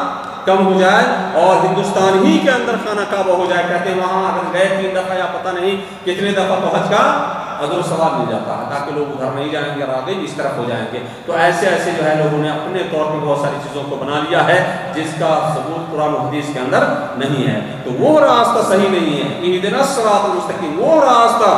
کم ہو جائے اور ہندوستان ہی کے اندر خانہ کعبہ ہو جائے. کہتے ہیں وہاں اگر گئے 3 دفعہ یا پتہ نہیں کتنے دفعہ تو حج کا اجر و ثواب مل جاتا ہے تاکہ لوگ ادھر نہیں جائیں گے اور آگے اس طرف ہو جائیں گے. تو ایسے جو ہے لوگوں نے اپنے طور پہ بہت ساری چیزوں کو بنا لیا ہے جس کا ثبوت قرآن و حدیث کے اندر نہیں ہے. تو وہ راستہ صحیح نہیں ہے. اہدنا الصراط المستقیم، وہ راستہ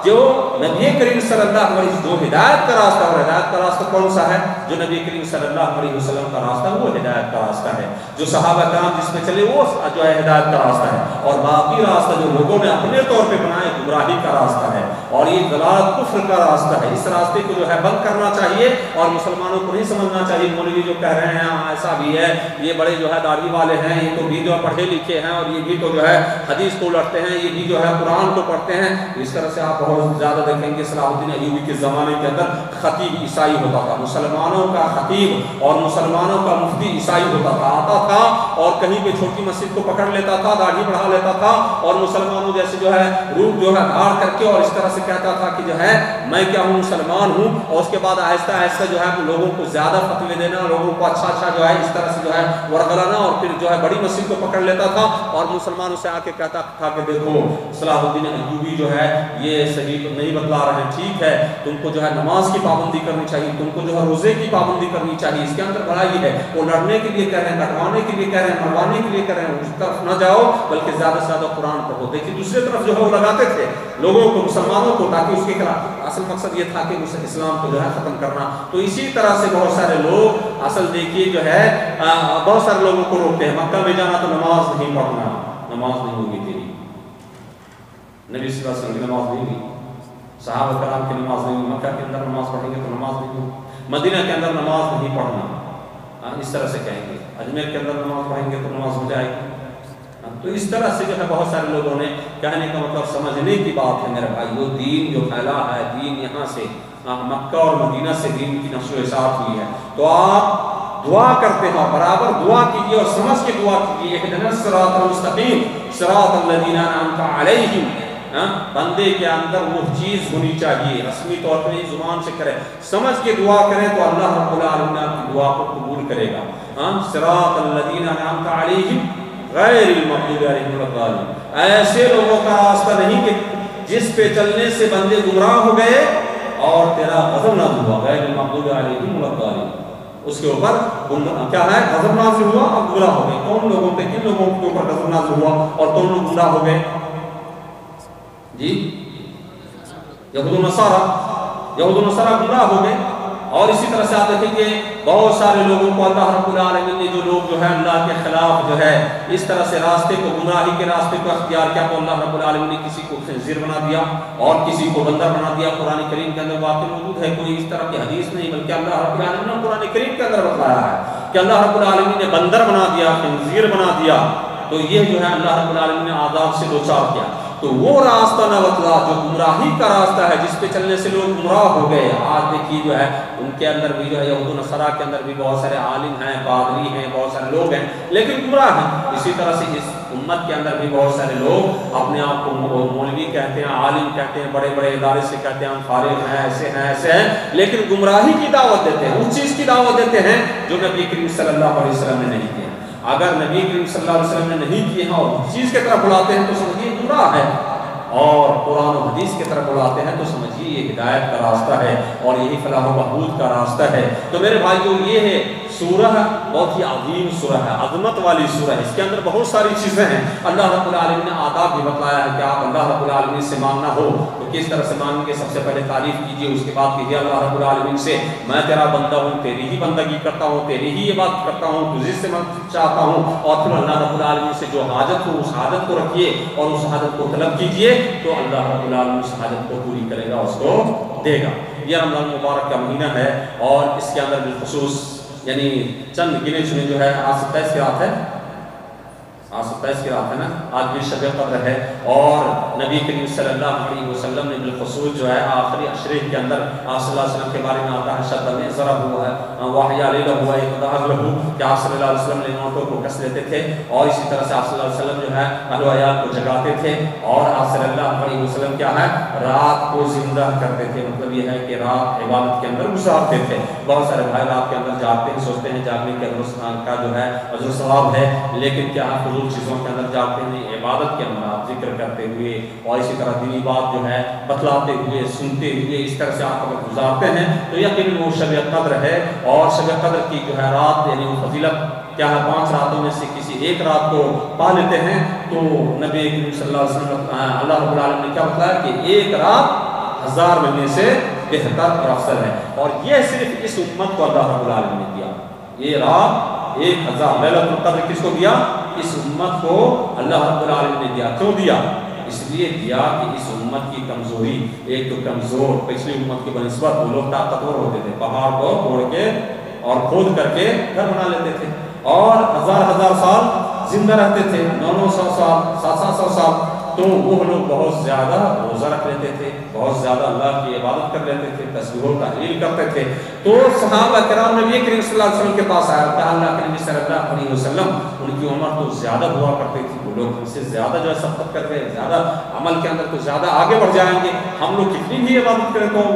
جو نبی کریم صلی اللہ علیہ وسلم، جو ہدایت کا راستہ، اور ہدایت کا راستہ کون سا ہے؟ جو نبی کریم صلی اللہ علیہ وسلم کا راستہ، وہ ہدایت کا راستہ ہے. جو صحابہ کرام جس میں چلے وہ جو ہے ہدایت کا راستہ ہے. اور باقی راستہ جو لوگوں نے اپنے طور پہ بنائے گمراہی کا راستہ ہے اور یہ ضلالت کفر کا راستہ ہے. اس راستے کو جو ہے بند کرنا چاہیے اور مسلمانوں کو نہیں سمجھنا چاہیے مولوی جو کہہ رہے ہیں ایسا بھی ہے، یہ بڑے جو ہے داڑھی والے ہیں، یہ تو بھی جو پڑھے لکھے ہیں اور یہ بھی تو جو ہے حدیث کو لڑتے ہیں، یہ بھی جو ہے قرآن کو پڑھتے ہیں. اس طرح سے آپ بہت زیادہ دیکھیں گے صلاح الدین ایوبی کے زمانے کے اندر خطیب عیسائی ہوتا تھا. مسلمانوں کا خطیب اور مسلمانوں کا مفتی عیسائی ہوتا تھا. آتا تھا اور کہیں پہ چھوٹی مسجد کو پکڑ لیتا تھا، داڑھی بڑھا لیتا تھا اور مسلمانوں جیسے جو ہے روح جو ہے دھاڑ کر کے اور اس طرح سے کہتا تھا کہ جو ہے میں کیا ہوں، مسلمان ہوں. اور اس کے بعد آہستہ آہستہ جو ہے لوگوں کو زیادہ فتوے دینا، لوگوں کو اچھا جو ہے اس طرح سے جو ہے ورغلانا اور پھر جو ہے بڑی مسجد کو پکڑ لیتا تھا اور مسلمانوں سے آ کے کہتا تھا کہ دیکھو صلاح الدین ایوبی جو ہے یہ صحیح نہیں بتلا رہے ہیں، ٹھیک ٹھیک ہے، تم کو جو ہے نماز کی پابندی کرنی چاہیے، تم کو جو ہے روزے کی پابندی کرنی چاہیے، اس کے اندر بڑائی ہے، وہ لڑنے کے لیے کہہ رہے ہیں، کٹوانے کے لیے کہہ رہے ہیں، مروانے کے لیے کہہ رہے ہیں، اس طرف نہ جاؤ بلکہ زیادہ سے زیادہ قرآن پڑھو۔ دیکھیے دوسری طرف جو ہے وہ لگاتے تھے لوگوں کو، مسلمانوں کو، تاکہ اس کے خلاف، اصل مقصد یہ تھا کہ اسلام کو جو ہے ختم کرنا۔ تو اسی طرح سے بہت سارے لوگ اصل دیکھیے جو ہے بہت سارے لوگوں کو روکتے ہیں، مکہ میں جانا تو نماز نہیں پڑھنا، نماز نہیں ہوگی تیری، نبی صلی اللہ علیہ وسلم کی نماز نہیں ہوئی، صحابہ کرام کی نماز نہیں ہوئی، مکہ کے اندر نماز پڑھیں گے تو نماز نہیں ہوگی، مدینہ کے اندر نماز نہیں پڑھنا، اس طرح سے کہیں گے، اجمیر کے اندر نماز پڑھیں گے تو نماز ہو جائے گی۔ تو اس طرح سے جو ہے بہت سارے لوگوں نے کہنے کا مطلب سمجھنے کی بات ہے میرے بھائی، وہ دین جو پھیلا ہے، دین یہاں سے مکہ اور مدینہ سے دین کی نشر و اشاعت ہوئی ہے۔ تو آپ دعا کرتے ہیں، برابر دعا کیجیے اور سمجھ کے دعا کیجیے، اہدنا الصراط المستقیم صراط الذین انعمت علیہم۔ بندے کے اندر وہ چیز ہونی چاہیے، رسمی طور پر زبان سے کرے، سمجھ کے دعا کریں تو اللہ رب العالمین آپ کی دعا کو قبول کرے گا۔ صراط الذین انعمت علیہم غیر المغضوب علیہم ولا الضالین، ایسے لوگوں کا راستہ نہیں کہ جس پہ چلنے سے بندے گمراہ ہو گئے اور تیرا غضب نازل ہوا، غیر المغضوب علیہم ولا الضالین، اس کے اوپر کیا ہے، غضب نازل ہوا اور گمراہ ہو گئے۔ کون لوگوں پہ، کن لوگوں کے اوپر غضب نازل ہوا اور کون لوگ گمراہ ہو گئے؟ جی یہود و نصارہ گمراہ ہو گئے۔ اور اسی طرح سے آپ دیکھیں گے بہت سارے لوگوں کو اللہ رب العالمین نے، جو لوگ جو ہے اللہ کے خلاف جو ہے اس طرح سے راستے کو، گمراہی کے راستے کو اختیار کیا، تو اللہ رب العالمین نے کسی کو خنزیر بنا دیا اور کسی کو بندر بنا دیا۔ قرآن کریم کے اندر واقع موجود ہے، کوئی اس طرح کی حدیث نہیں بلکہ اللہ رب العالمین نے قرآن کریم کے اندر بتایا ہے کہ اللہ رب العالمین نے بندر بنا دیا، خنزیر بنا دیا۔ تو یہ جو ہے اللہ رب العالمین نے عذاب سے دوچار کیا۔ تو وہ راستہ نہ بتلا جو گمراہی کا راستہ ہے، جس پہ چلنے سے لوگ گمراہ ہو گئے۔ آج دیکھیے جو ہے ان کے اندر بھی جو ہے یہود و نصارہ کے اندر بھی بہت سارے عالم ہیں، پادری ہیں، بہت سارے لوگ ہیں لیکن گمراہ ہیں۔ اسی طرح سے اس امت کے اندر بھی بہت سارے لوگ اپنے آپ کو مولوی کہتے ہیں، عالم کہتے ہیں، بڑے بڑے ادارے سے کہتے ہیں ہم فارغ ہیں، ایسے ہیں لیکن گمراہی کی دعوت دیتے ہیں، اس چیز کی دعوت دیتے ہیں جو نبی کریم صلی اللہ علیہ وسلم نے نہیں کیا۔ اگر نبی کریم صلی اللہ علیہ وسلم نے نہیں کیے ہیں اور چیز کی طرف بلاتے ہیں تو سمجھیے گمراہ ہے، اور قرآن و حدیث کی طرف بلاتے ہیں تو سمجھیے یہ ہدایت کا راستہ ہے اور یہی فلاح و بہبود کا راستہ ہے۔ تو میرے بھائیو یہ ہے سورہ بہت ہی عظیم سورہ ہے، عظمت والی سورہ ہے، اس کے اندر بہت ساری چیزیں ہیں۔ اللہ رب العالمین نے آداب بھی بتلایا ہے کہ آپ اللہ رب العالمین سے مانگنا ہو تو کس طرح سے مانگیں گے، سب سے پہلے تعریف کیجیے، اس کے بعد کہیے اللہ رب العالمین سے میں تیرا بندہ ہوں، تیری ہی بندگی کرتا ہوں، تیری ہی عبادت کرتا ہوں، تجھے سے مدد چاہتا ہوں، اور پھر اللہ رب العالمین سے جو حاجت ہو اس حاجت کو رکھیے اور اس حاجت کو طلب کیجیے تو اللہ رب العالمین اس حاجت کو پوری کرے گا، اس کو دے گا۔ یہ رمضان مبارک کا مہینہ ہے اور اس کے اندر بالخصوص یعنی چند گنے چنے جو ہے، آج 27 کی رات ہے، آج 27 کی رات ہے نا، آج بھی شب قدر ہے، اور نبی کریم صلی اللہ علیہ وسلم نے بالخصوص جو ہے آخری عشرے کے اندر آپ صلی اللہ علیہ وسلم کے بارے میں آتا ہے شد میں ضرب ہوا ہے واحیا لیلہ ہوا اقدار لہو کہ آپ صلی اللہ علیہ وسلم نے نوٹوں کو کس لیتے تھے، اور اسی طرح سے آپ صلی اللہ علیہ وسلم جو ہے اہل و عیال کو جگاتے تھے، اور آپ صلی اللہ علیہ وسلم کیا ہے رات کو زندہ کرتے تھے، مطلب یہ ہے کہ رات عبادت کے اندر گزارتے تھے۔ بہت سارے بھائی رات کے اندر جاگتے ہیں، سوچتے ہیں جاگنے کے اندر کا جو ہے اجر و ثواب ہے، لیکن کیا ہے فضول چیزوں کے اندر جاگتے ہیں، عبادت کے اندر آپ ذکر کرتے ہوئے اور اسی طرح دینی بات جو ہے بتلاتے ہوئے، سنتے ہوئے اس طرح سے آپ وقت گزارتے ہیں تو یقیناً وہ شب قدر ہے، اور شب قدر کی جو ہے رات یعنی وہ فضیلت کیا ہے 5 راتوں میں سے کسی ایک رات کو پا لیتے ہیں تو نبی کریم صلی اللہ علیہ وسلم اللہ رب العالمین نے کیا بتایا کہ ایک رات 1000 مہینے سے بہتر اور افضل ہے، اور یہ صرف اس امت کو اللہ رب العالمین نے دیا۔ یہ رات 1000 لیلۃ القدر کس کو دیا؟ اس امت کو اللہ رب العالمین نے دیا۔ کیوں دیا؟ اس لیے دیا کہ اس امت کی کمزوری، ایک تو کمزور پچھلی امت کی بنسبت وہ لوگ طاقتور ہوتے تھے، پہاڑ کو توڑ کے اور کھود کر کے گھر بنا لیتے تھے اور 1000 سال زندہ رہتے تھے، 900 سال 700 سال، تو وہ لوگ بہت زیادہ روزہ رکھ لیتے تھے، بہت زیادہ اللہ کی عبادت کر لیتے تھے، تسبیح و تحلیل کرتے تھے۔ تو صحابہ کرام نبی کریم صلی اللہ علیہ وسلم کے پاس آیا کہ اللہ کے نبی صلی اللہ علیہ وسلم ان کی عمر تو زیادہ ہوا کرتی تھی، وہ لوگ ہم سے زیادہ جو ہے سبقت کر رہے ہیں، زیادہ عمل کے اندر تو زیادہ آگے بڑھ جائیں گے، ہم لوگ کتنی بھی عبادت کریں تو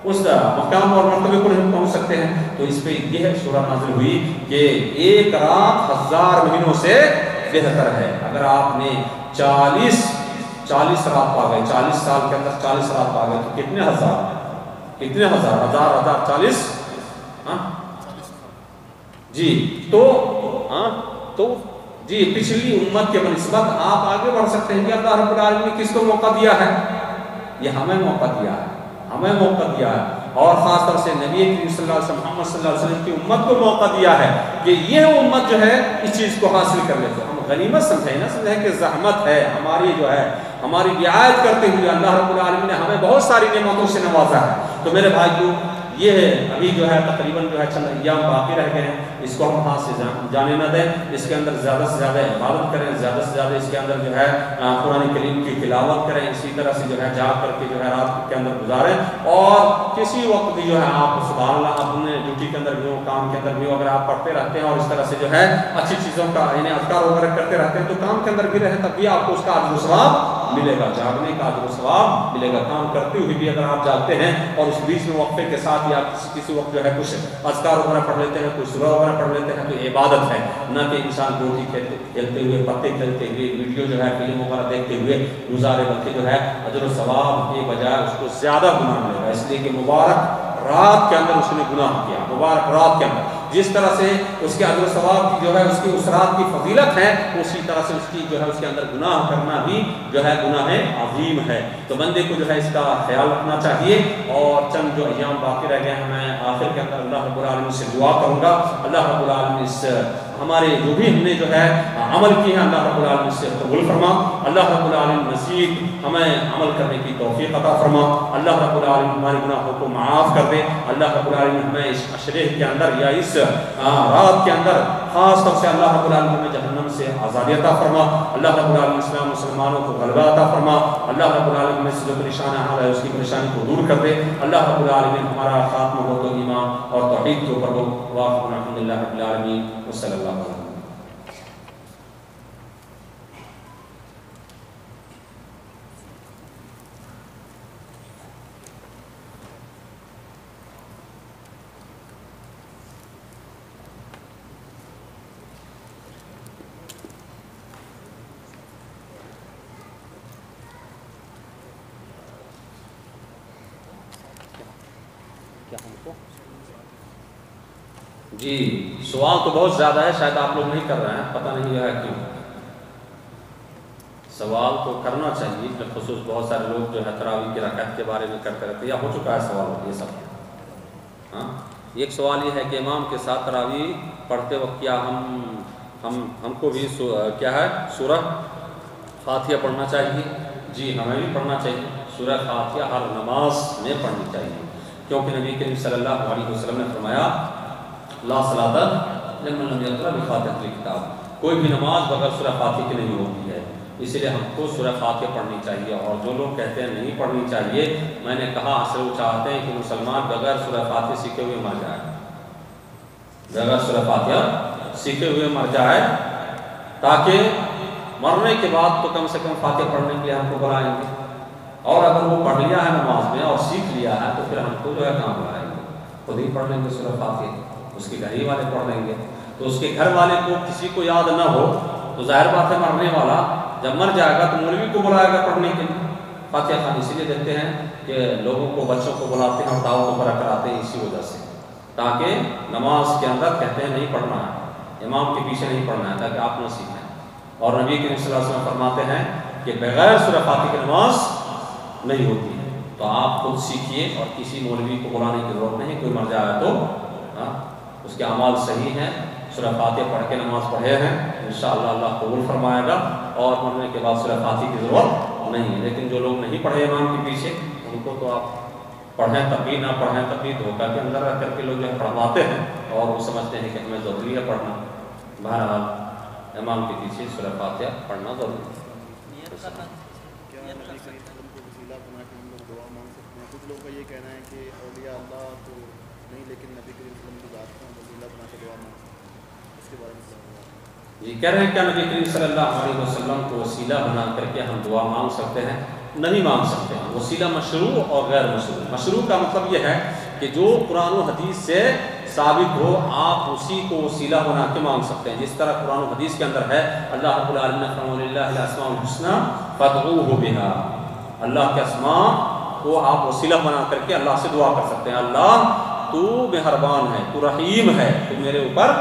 اس مقام اور مرتبے کو نہیں پہنچ سکتے ہیں۔ تو اس پہ یہ سورہ نازل ہوئی کہ ایک رات 1000 مہینوں سے بہتر ہے۔ اگر آپ نے 40 رات پا گئے، 40 سال کے اندر 40 رات پا گئے، تو کتنے ہزار، کتنے ہزار، ہزار ہزار 40، جی تو جی پچھلی امت کے بنسبت آپ آگے بڑھ سکتے ہیں کہ اللہ رب العالمین نے کس کو موقع دیا ہے؟ یہ ہمیں موقع دیا ہے، ہمیں موقع دیا ہے، اور خاص طور سے نبی کریم صلی اللہ علیہ وسلم محمد صلی اللہ علیہ وسلم کی امت کو موقع دیا ہے کہ یہ امت جو ہے اس چیز کو حاصل کر لے. تو ہم غنیمت سمجھیں، نہ سمجھیں کہ زحمت ہے ہماری، جو ہے ہماری رعایت کرتے ہوئے اللہ رب العالمین نے ہمیں بہت ساری نعمتوں سے نوازا ہے. تو میرے بھائیو، یہ ہے ابھی جو ہے تقریباً جو ہے چند ایام باقی رہ گئے ہیں، اس کو ہم ہاتھ سے جانے نہ دیں، اس کے اندر زیادہ سے زیادہ عبادت کریں، زیادہ سے زیادہ اس کے اندر جو ہے قرآن کریم کی تلاوت کریں، اسی طرح سے جو ہے جا کر کے جو ہے رات کے اندر گزاریں، اور کسی وقت بھی جو ہے آپ سبحان اللہ اپنے ڈیوٹی کے اندر بھی ہو، کام کے اندر بھی ہو، اگر آپ پڑھتے رہتے ہیں اور اس طرح سے جو ہے اچھی چیزوں کا یعنی اذکار وغیرہ کرتے رہتے ہیں تو کام کے اندر بھی رہیں، تب بھی آپ کو اس کا اجر و ثواب ملے گا، جاگنے کا اجر و ثواب ملے گا. کام کرتے ہوئے بھی اگر آپ جاگتے ہیں اور اس بیچ میں وقفے کے ساتھ یا کسی وقت جو ہے کچھ اذکار وغیرہ پڑھ لیتے ہیں، کچھ سورہ وغیرہ پڑھ لیتے ہیں، تو عبادت ہے، نہ کہ انسان گوٹی کھیلتے ہوئے، پتے کھیلتے ہوئے، ویڈیو جو ہے فلم وغیرہ دیکھتے ہوئے گزارے، بلکہ جو ہے اجر و ثواب کے بجائے اس کو زیادہ گناہ ملے گا، اس لیے کہ مبارک رات کے اندر اس نے گناہ کیا، مبارک رات کے اندر جس طرح سے اس کے اجر و ثواب کی جو ہے اس کی اس رات کی فضیلت ہے، اسی طرح سے اس کی جو ہے اس کے اندر گناہ کرنا بھی جو ہے گناہ عظیم ہے. تو بندے کو جو ہے اس کا خیال رکھنا چاہیے. اور چند جو ایام باقی رہ گئے ہیں، میں آخر کے اندر اللہ رب العالمین سے دعا کروں گا، اللہ رب العالمین اس ہمارے جو بھی ہم نے جو ہے عمل کی ہے اللہ رب العالمین سے قبول فرما، اللہ رب العالمین مزید ہمیں عمل کرنے کی توفیق عطا فرما، اللہ رب العالمین ہمارے گناہوں کو معاف کر دے، اللہ رب العالمین ہمیں اس عشرے کے اندر یا اس رات کے اندر خاص طور سے اللہ رب العالمین ہمیں جہنم سے آزادی عطا فرما، اللہ رب العالمین اسلام مسلمانوں کو غلبہ عطا فرما، اللہ رب العالمین میں سے جو پریشان حال ہے اس کی پریشانی کو دور کر دے، اللہ رب العالمین ہمارا خاتمہ ہو تو ایمان اور توحید کے اوپر ہو. وآخر الحمدللہ رب العالمین وصلی اللہ علیہ وسلم. جی سوال تو بہت زیادہ ہے، شاید آپ لوگ نہیں کر رہے ہیں، پتہ نہیں جو ہے کیوں. سوال تو کرنا چاہیے، بالخصوص بہت سارے لوگ جو ہے تراویح کی رکعت کے بارے میں کرتے رہتے ہیں، یا ہو چکا ہے سوال یہ سب. ہاں ایک سوال یہ ہے کہ امام کے ساتھ تراویح پڑھتے وقت کیا ہم کو بھی کیا ہے سورہ فاتحہ پڑھنا چاہیے؟ جی ہمیں بھی پڑھنا چاہیے، سورہ فاتحہ ہر نماز میں پڑھنی چاہیے، کیونکہ نبی کریم صلی اللہ علیہ وسلم نے فرمایا لا صلاۃ لمن لم یقرأ بفاتحۃ الکتاب، کوئی بھی نماز بغیر سورہ فاتحہ کی نہیں ہوتی ہے، اسی لیے ہم کو سورہ فاتحہ پڑھنی چاہیے. اور جو لوگ کہتے ہیں نہیں پڑھنی چاہیے، میں نے کہا اصل وہ چاہتے ہیں کہ مسلمان بغیر سورہ فاتحہ سیکھے ہوئے مر جائے، بغیر سورہ فاتحہ سیکھے ہوئے مر جائے، تاکہ مرنے کے بعد تو کم سے کم فاتحہ پڑھنے کے لیے ہم کو بلائیں گے، اور اگر وہ پڑھ لیا ہے نماز میں اور سیکھ لیا ہے تو پھر ہم کو جو ہے کہاں بلائیں گے، خود ہی پڑھ لیں گے سورہ فاتحہ، اس کے گھر ہی والے پڑھ لیں گے. تو اس کے گھر والے کو کسی کو یاد نہ ہو تو ظاہر بات ہے مرنے والا جب مر جائے گا تو مولوی کو بلائے گا پڑھنے کے لیے فاتحہ خان. اسی لیے دیکھتے ہیں کہ لوگوں کو بچوں کو بلاتے ہیں اور دعوت وغیرہ کراتے ہیں اسی وجہ سے، تاکہ نماز کے اندر کہتے ہیں نہیں پڑھنا ہے، امام کے پیچھے نہیں پڑھنا ہے، تاکہ آپ نہ سیکھیں. اور نبی کریم صلی اللہ علیہ وسلم فرماتے ہیں کہ بغیر سورہ فاتحہ کی نماز نہیں ہوتی ہے. تو آپ خود سیکھیے اور کسی مولوی کو بلانے کی ضرورت نہیں. کوئی مر جائے تو اس کے اعمال صحیح ہیں، سورہ فاتحہ پڑھ کے نماز پڑھے ہیں، انشاءاللہ اللہ قبول فرمائے گا، اور مرنے کے بعد سورہ فاتحہ کی ضرورت نہیں ہے. لیکن جو لوگ نہیں پڑھے امام کے پیچھے ان کو تو آپ پڑھیں تب بھی نہ پڑھیں تب بھی دھوکہ کے اندر رہ کر کے لوگ جو ہے پڑھواتے ہیں اور وہ سمجھتے ہیں کہ ہمیں ضروری ہے پڑھنا. بہرحال امام کے پیچھے سورہ فاتحہ پڑھنا ضروری ہے. کچھ لوگوں کا یہ کہنا ہے کہ اولیاء اللہ تو نہیں لیکن نبی کریم صلی اللہ علیہ وسلم کی ذات کو وسیلہ بنا کے دعا مانگ سکتے، اس کے بارے میں جی کہہ رہے ہیں کیا نبی کریم صلی اللہ علیہ وسلم کو وسیلہ بنا کر کے ہم دعا مانگ سکتے ہیں؟ نہیں مانگ سکتے ہیں. وسیلہ مشروع اور غیر مشروع. مشروع کا مطلب یہ ہے کہ جو قرآن و حدیث سے ثابت ہو آپ اسی کو وسیلہ بنا کے مانگ سکتے ہیں. جس طرح قرآن و حدیث کے اندر ہے اللہ رب العالمین نے فرمایا للہ الاسماء الحسنی فادعوہ بہا، اللہ کے اسماء کو آپ وسیلہ بنا کر کے اللہ سے دعا کر سکتے ہیں. اللہ تو مہربان ہے، تو رحیم ہے، تو میرے اوپر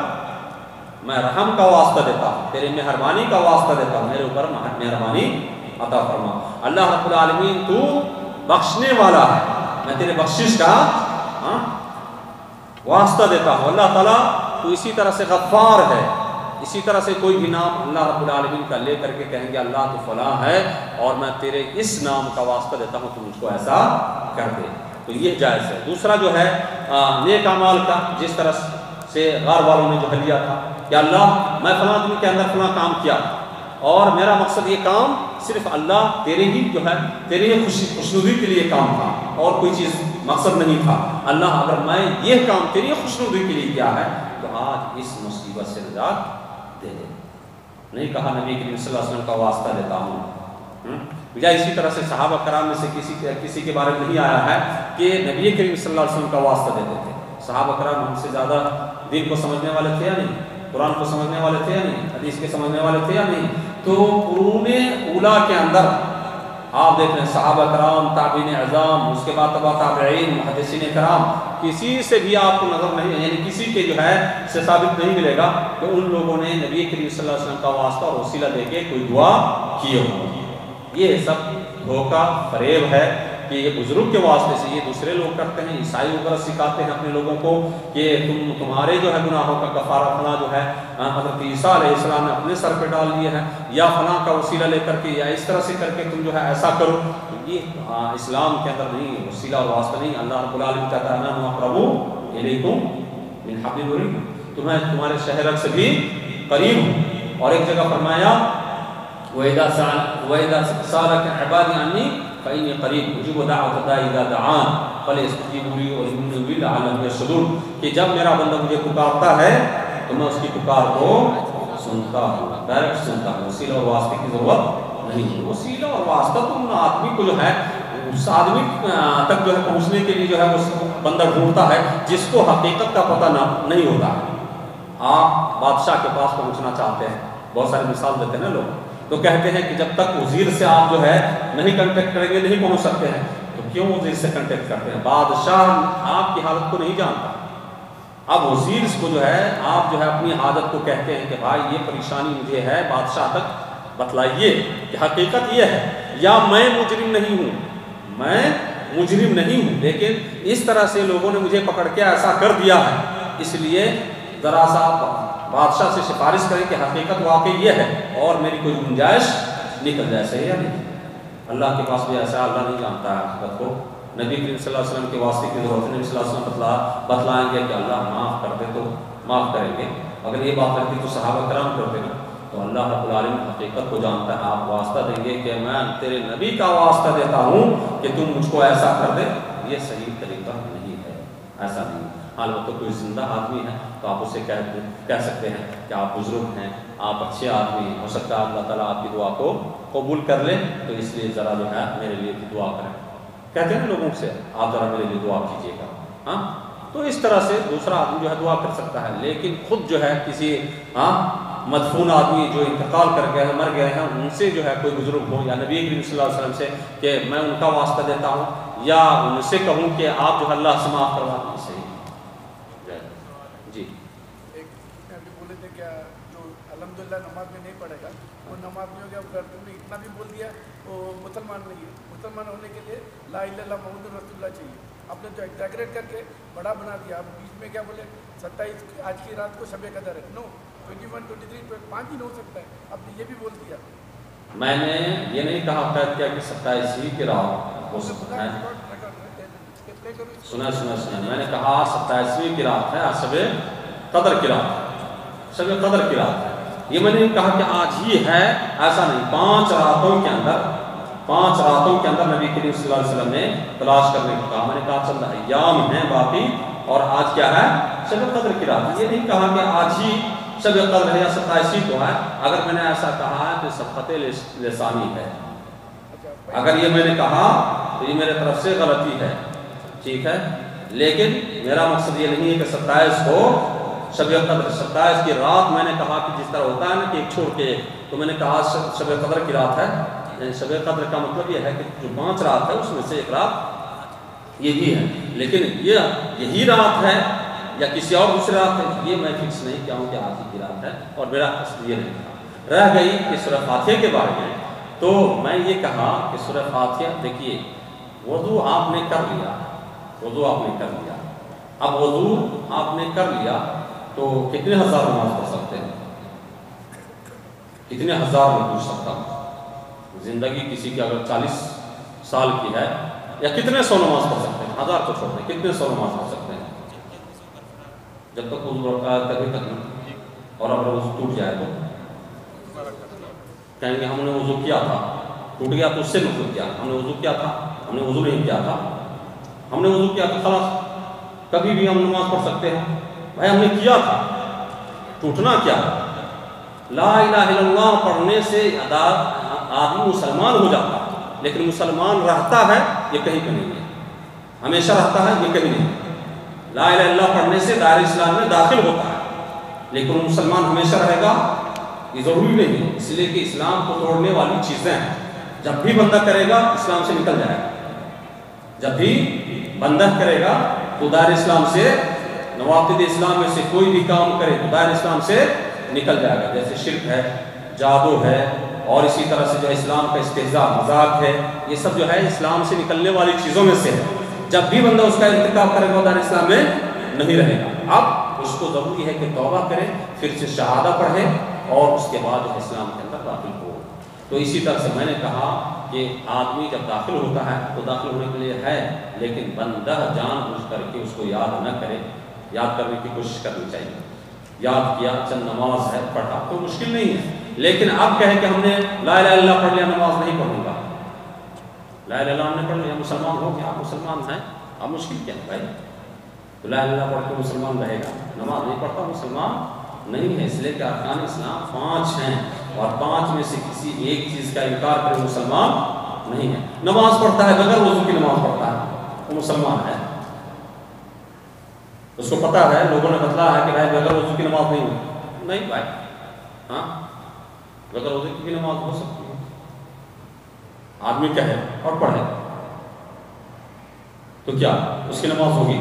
میں رحم کا واسطہ دیتا ہوں، تیرے مہربانی کا واسطہ دیتا ہوں، میرے اوپر مہربانی عطا فرما. اللہ رب العالمین تو بخشنے والا ہے، میں تیرے بخشش کا واسطہ دیتا ہوں. اللہ تعالیٰ تو اسی طرح سے غفار ہے. اسی طرح سے کوئی بھی نام اللہ رب العالمین کا لے کر کے کہیں گے اللہ تو فلاں ہے اور میں تیرے اس نام کا واسطہ دیتا ہوں تو مجھ کو ایسا کر دے، تو یہ جائز ہے. دوسرا جو ہے نیک اعمال کا، جس طرح سے غار والوں نے جو حلیہ تھا کہ اللہ میں فلاں دن کے اندر فلاں کام کیا اور میرا مقصد یہ کام صرف اللہ تیرے ہی جو ہے تیرے ہی خوشنودی کے لیے کام تھا اور کوئی چیز مقصد نہیں تھا. اللہ اگر میں یہ کام تیری خوشنودی کے لیے کیا ہے تو آج اس مصیبت سے نجات دے دے. نہیں کہا نبی کریم صلی اللہ علیہ وسلم کا واسطہ دیتا ہوں. یا اسی طرح سے صحابہ کرام میں سے کسی کے بارے میں نہیں آیا ہے کہ نبی کریم صلی اللہ علیہ وسلم کا واسطہ دیتے تھے. صحابہ کرام ہم سے زیادہ دین کو سمجھنے والے تھے یا نہیں؟ قرآن کو سمجھنے والے تھے یا نہیں؟ حدیث کے سمجھنے والے تھے یا نہیں؟ تو قرون اولیٰ کے اندر آپ دیکھ رہے ہیں صحابہ کرام، تابعین اعظام، اس کے بعد تبع تابعین، محدثین کرام، کسی سے بھی آپ کو نظر نہیں، یعنی کسی کے جو ہے سے ثابت نہیں ملے گا کہ ان لوگوں نے نبی کریم صلی اللہ علیہ وسلم کا واسطہ اور وسیلہ دے کے کوئی دعا کی ہو. یہ سب دھوکہ فریب ہے کہ یہ بزرگ کے واسطے سے یہ دوسرے لوگ کرتے ہیں. عیسائی وغیرہ سکھاتے ہیں اپنے لوگوں کو کہ تمہارے جو ہے گناہوں کا کفارہ فلاں جو ہے حضرت عیسیٰ علیہ السلام نے اپنے سر پہ ڈال دیے ہیں، یا فلاں کا وسیلہ لے کر کے یا اس طرح سے کر کے تم جو ہے ایسا کرو. یہ اسلام کے اندر نہیں، وسیلہ اور واسطہ نہیں. اللہ رب العالمین کہتا ہے انا اقرب الیکم من حبل الورید، تمہیں تمہارے شہرک سے بھی قریب ہوں. اور ایک جگہ فرمایا وَإِذَا سَأَلَكَ عِبَادِي عَنِّي فَإِنِّي قَرِيبٌ أُجِيبُ دَعْوَةَ الدَّاعِ إِذَا دَعَانِ فَلْيَسْتَجِيبُوا لِي وَلْيُؤْمِنُوا بِي لَعَلَّهُمْ يَرْشُدُونَ، کہ جب میرا بندہ مجھے پکارتا ہے تو میں اس کی پکار کو سنتا ہوں، ڈائریکٹ سنتا ہوں. وسیلہ اور واسطے کی ضرورت نہیں ہے. وسیلہ اور واسطہ تو ان آدمی کو جو ہے اس آدمی تک جو ہے پہنچنے کے لیے جو ہے وہ بندہ ڈھونڈتا ہے جس کو حقیقت کا پتہ نہیں ہوتا ہے. آپ بادشاہ کے پاس پہنچنا چاہتے ہیں، بہت سارے مثال دیتے ہیں نا لوگ، تو کہتے ہیں کہ جب تک وزیر سے آپ جو ہے نہیں کنٹیکٹ کریں گے نہیں پہنچ سکتے ہیں. تو کیوں وزیر سے کنٹیکٹ کرتے ہیں؟ بادشاہ آپ کی حالت کو نہیں جانتا. اب وزیر کو جو ہے آپ جو ہے اپنی حالت کو کہتے ہیں کہ بھائی یہ پریشانی مجھے ہے، بادشاہ تک بتلائیے کہ حقیقت یہ ہے، یا میں مجرم نہیں ہوں، میں مجرم نہیں ہوں، لیکن اس طرح سے لوگوں نے مجھے پکڑ کے ایسا کر دیا ہے، اس لیے ذرا سا بادشاہ سے سفارش کریں کہ حقیقت واقعی یہ ہے اور میری کوئی گنجائش نکل جائے. صحیح ہے نہیں؟ اللہ کے پاس بھی ایسا اللہ نہیں جانتا ہے حقیقت کو. نبی کریم صلی اللہ علیہ وسلم کے واسطے کی ضرورت ہے. نبی صلی اللہ علیہ وسلم بتلائیں گے کہ اللہ معاف کر دے تو معاف کریں گے. اگر یہ بات کرتی تو صحابہ کرام کرتے نا. تو اللہ رب العالمین حقیقت کو جانتا ہے. آپ واسطہ دیں گے کہ میں تیرے نبی کا واسطہ دیتا ہوں کہ تم مجھ کو ایسا کر دے، یہ صحیح طریقہ نہیں ہے، ایسا نہیں. البتہ کوئی زندہ آدمی ہے تو آپ اسے کہہ سکتے ہیں کہ آپ بزرگ ہیں، آپ اچھے آدمی ہیں، ہو سکتا ہے اللہ تعالیٰ آپ کی دعا کو قبول کر لے، تو اس لیے ذرا جو ہے میرے لیے بھی دعا کریں. کہتے ہیں لوگوں سے آپ ذرا میرے لیے دعا کیجیے گا. ہاں، تو اس طرح سے دوسرا آدمی جو ہے دعا کر سکتا ہے. لیکن خود جو ہے کسی مدفون آدمی جو انتقال کر گئے ہیں، مر گئے ہیں، ان سے جو ہے کوئی بزرگ ہو یا نبی کریم صلی اللہ علیہ وسلم سے کہ میں ان کا واسطہ دیتا ہوں، یا ان سے کہوں کہ آپ جو اللہ سے معاف کروا دیں. صحیح جی. ایک ابھی بولے تھے کیا جو الحمدللہ نماز میں نہیں پڑھے گا وہ نماز میں ہو گیا، اگر تم نے اتنا بھی بول دیا وہ مسلمان نہیں ہے. مسلمان ہونے کے لیے لا الہ الا اللہ محمد رسول اللہ چاہیے. آپ نے جو ایگزیگریٹ کر کے بڑا بنا دیا. آپ بیچ میں کیا بولے 27 آج کی رات کو شب قدر ہے. نو 21 23 5 دن ہو سکتا ہے. آپ نے یہ بھی بول دیا. میں نے یہ نہیں کہا قید کیا کہ 27 ہی کی رات ہو سکتا ہے. سنا میں نے کہا 27ویں کی رات ہے، شب قدر کی رات، شب قدر کی رات ہے. یہ میں نے کہا کہ آج ہی ہے، ایسا نہیں. 5 راتوں کے اندر نبی کریم صلی اللہ علیہ وسلم نے تلاش کرنے کو کہا. میں نے کہا چند ایام ہیں باقی اور آج کیا ہے؟ شب قدر کی رات. یہ نہیں کہا کہ آج ہی شب قدر ہے یا 27 کو ہے. اگر میں نے ایسا کہا ہے تو سبقت لسانی ہے. اگر یہ میں نے کہا تو یہ میرے طرف سے غلطی ہے، ٹھیک ہے. لیکن میرا مقصد یہ نہیں ہے کہ 27 کو شب قدر 27 کی رات میں نے کہا کہ جس طرح ہوتا ہے نا کہ ایک چھوڑ کے، تو میں نے کہا شب قدر کی رات ہے، یعنی شب قدر کا مطلب یہ ہے کہ جو 5 رات ہے اس میں سے ایک رات یہ بھی ہے، لیکن یہی رات ہے یا کسی اور دوسری رات ہے یہ میں فکس نہیں کیا ہوں کہ آج کی رات ہے، اور میرا قصد یہ نہیں تھا۔ رہ گئی کہ سورہ فاتحہ کے بارے میں، تو میں یہ کہا کہ سورہ فاتحہ دیکھیے وضو آپ نے کر لیا، اب وضو آپ نے کر لیا تو کتنے ہزار نماز پڑھ سکتے ہیں؟ کتنے ہزار میں پوچھ سکتا ہوں؟ زندگی کسی کی اگر 40 سال کی ہے یا کتنے 100 نماز پڑھ سکتے ہیں؟ 1000 کو چھوڑ دیں، کتنے 100 نماز پڑھ سکتے ہیں؟ جب تک وضو رکھا ہے تبھی تک نہیں، اور اگر وضو ٹوٹ جائے تو کہیں گے ہم نے وضو کیا تھا، ٹوٹ گیا تو اس سے مطلب کیا؟ ہم نے وضو کیا تھا، ہم نے وضو نہیں کیا تھا، ہم نے وضو کیا تھا خلاص کبھی بھی ہم نماز پڑھ سکتے ہیں۔ بھائی ہم نے کیا تھا، ٹوٹنا کیا؟ لا الہ الا اللہ پڑھنے سے آدمی مسلمان ہو جاتا ہے، لیکن مسلمان رہتا ہے یہ کہیں پہ نہیں ہے، ہمیشہ رہتا ہے یہ کہیں نہیں۔ لا الہ الا اللہ پڑھنے سے دائرہ اسلام میں داخل ہوتا ہے، لیکن مسلمان ہمیشہ رہے گا یہ ضروری نہیں ہے، اس لیے کہ اسلام کو توڑنے والی چیزیں ہیں، جب بھی بندہ کرے گا اسلام سے نکل جائے گا، جب بھی بندہ کرے گا تو دائرہ اسلام سے، نواقض اسلام میں سے کوئی بھی کام کرے تو دائرہ اسلام سے نکل جائے گا، جیسے شرک ہے، جادو ہے، اور اسی طرح سے جو اسلام کا استہزاء مذاق ہے، یہ سب جو ہے اسلام سے نکلنے والی چیزوں میں سے ہے۔ جب بھی بندہ اس کا ارتکاب کرے گا دائرہ اسلام میں نہیں رہے گا۔ اب اس کو ضروری ہے کہ توبہ کرے، پھر سے شہادہ پڑھے اور اس کے بعد اسلام کے اندر داخل ہو۔ تو اسی طرح سے میں نے کہا کہ آدمی جب داخل ہوتا ہے تو داخل ہونے کے لیے ہے، لیکن بندہ جان بوجھ کر کے اس کو یاد نہ کرے، یاد کرنے کی کوشش کرنی چاہیے۔ یاد کیا چند نماز ہے پڑھا تو مشکل نہیں ہے، لیکن اب کہے کہ ہم نے لا الہ الا اللہ پڑھ لیا نماز نہیں پڑھوں گا، لا الہ الا اللہ ہم نے پڑھ لیا مسلمان ہو گیا، آپ مسلمان ہیں، اب مشکل کیا ہے بھائی؟ تو لا الہ الا اللہ پڑھ کے مسلمان رہے گا، نماز نہیں پڑھتا مسلمان نہیں ہے، اس لیے کہ ارکان اسلام 5 ہیں، اور 5 میں سے کسی ایک چیز کا انکار کرے مسلمان نہیں ہے۔ نماز پڑھتا ہے بغیر وضو کی نماز پڑھتا ہے وہ مسلمان ہے، اس کو پتا ہے، لوگوں نے بتلایا ہے کہ بھائی بغیر وضو کی نماز نہیں بھائی، ہاں بغیر وضو کی نماز ہو سکتی ہے، آدمی کہے اور پڑھے تو کیا اس کی نماز ہوگی؟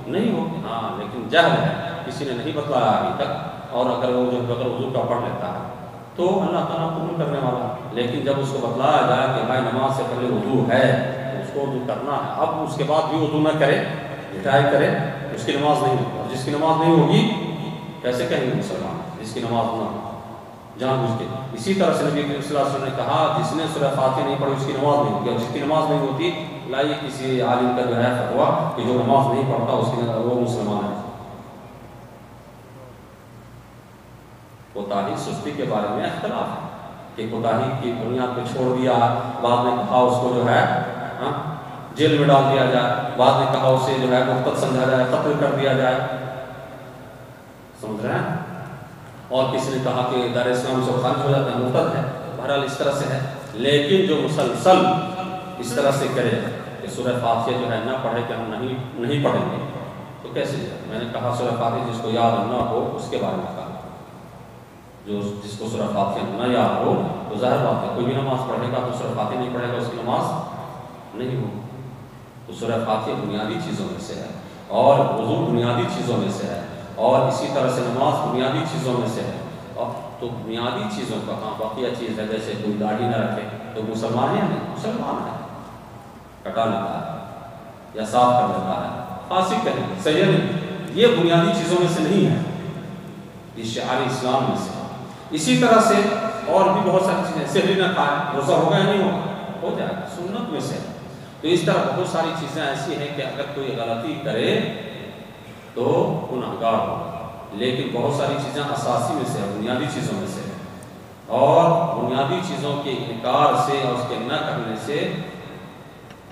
نہیں ہوگی، ہاں لیکن جہل ہے، کسی نے نہیں بتلایا ابھی تک، اور اگر وہ جو بغیر وضو کا پڑھ لیتا ہے تو اللہ تعالیٰ قبول کرنے والا، لیکن جب اس کو بتلایا جائے کہ بھائی نماز سے پہلے وضو ہے تو اس کو وضو کرنا ہے، اب اس کے بعد بھی وضو نہ کرے، ٹرائی کرے، اس کی نماز نہیں ہوگی، اور جس کی نماز نہیں ہوگی کیسے کہیں گے مسلمان؟ جس کی نماز نہ ہو جان بوجھ کے۔ اسی طرح سے نبی کریم صلی اللہ علیہ وسلم نے کہا جس نے سورہ فاتحہ نہیں پڑھی اس کی نماز نہیں ہوگی، اور جس کی نماز نہیں ہوتی لائیے کسی عالم کا جو ہے فتویٰ کہ جو نماز نہیں پڑھتا اس کی وہ مسلمان ہے۔ کوتاہی سستی کے بارے میں اختلاف ہے کہ کوتاہی کی بنیاد پہ چھوڑ دیا، بعد میں کہا اس کو جو ہے جیل میں ڈال دیا جائے، بعد میں کہا اسے جو ہے مرتد سمجھا جائے، قتل کر دیا جائے، سمجھ رہے ہیں؟ اور کسی نے کہا کہ دائرہ اسلام سے خارج ہو جاتا ہے، مرتد ہے، بہرحال اس طرح سے ہے۔ لیکن جو مسلسل اس طرح سے کرے کہ سورہ فاتحہ جو ہے نہ پڑھے کہ ہم نہیں پڑھیں گے تو کیسے جائے؟ میں نے کہا سورہ فاتحہ جس کو یاد نہ ہو اس کے بارے میں کہا، جس کو سورہ فاتحہ نہ یاد ہو تو ظاہر بات ہے کوئی بھی نماز پڑھے گا تو سورہ فاتحہ نہیں پڑھے گا اس کی نماز نہیں ہوگی۔ تو سورہ فاتحہ بنیادی چیزوں میں سے ہے، اور وضو بنیادی چیزوں میں سے ہے، اور اسی طرح سے نماز بنیادی چیزوں میں سے ہے۔ تو بنیادی چیزوں کا ہاں بقیہ چیز ہے، جیسے کوئی داڑھی نہ رکھے تو مسلمان ہے نہیں، مسلمان ہے، کٹا لیتا ہے یا صاف کر لیتا ہے، فاسق کہیں گے، صحیح نہیں، یہ بنیادی چیزوں میں سے نہیں ہے، یہ شعار اسلام میں سے ہے۔ اسی طرح سے اور بھی بہت ساری چیزیں، سحری نہ کھائے، روزہ ہوگا یا نہیں ہوگا؟ ہو جائے گا، سنت میں سے ہے۔ تو اس طرح بہت ساری چیزیں ایسی ہیں کہ اگر کوئی غلطی کرے تو گنہگار ہوگا، لیکن بہت ساری چیزیں اساسی میں سے ہے، بنیادی چیزوں میں سے ہے، اور بنیادی چیزوں کے انکار سے اور اس کے نہ کرنے سے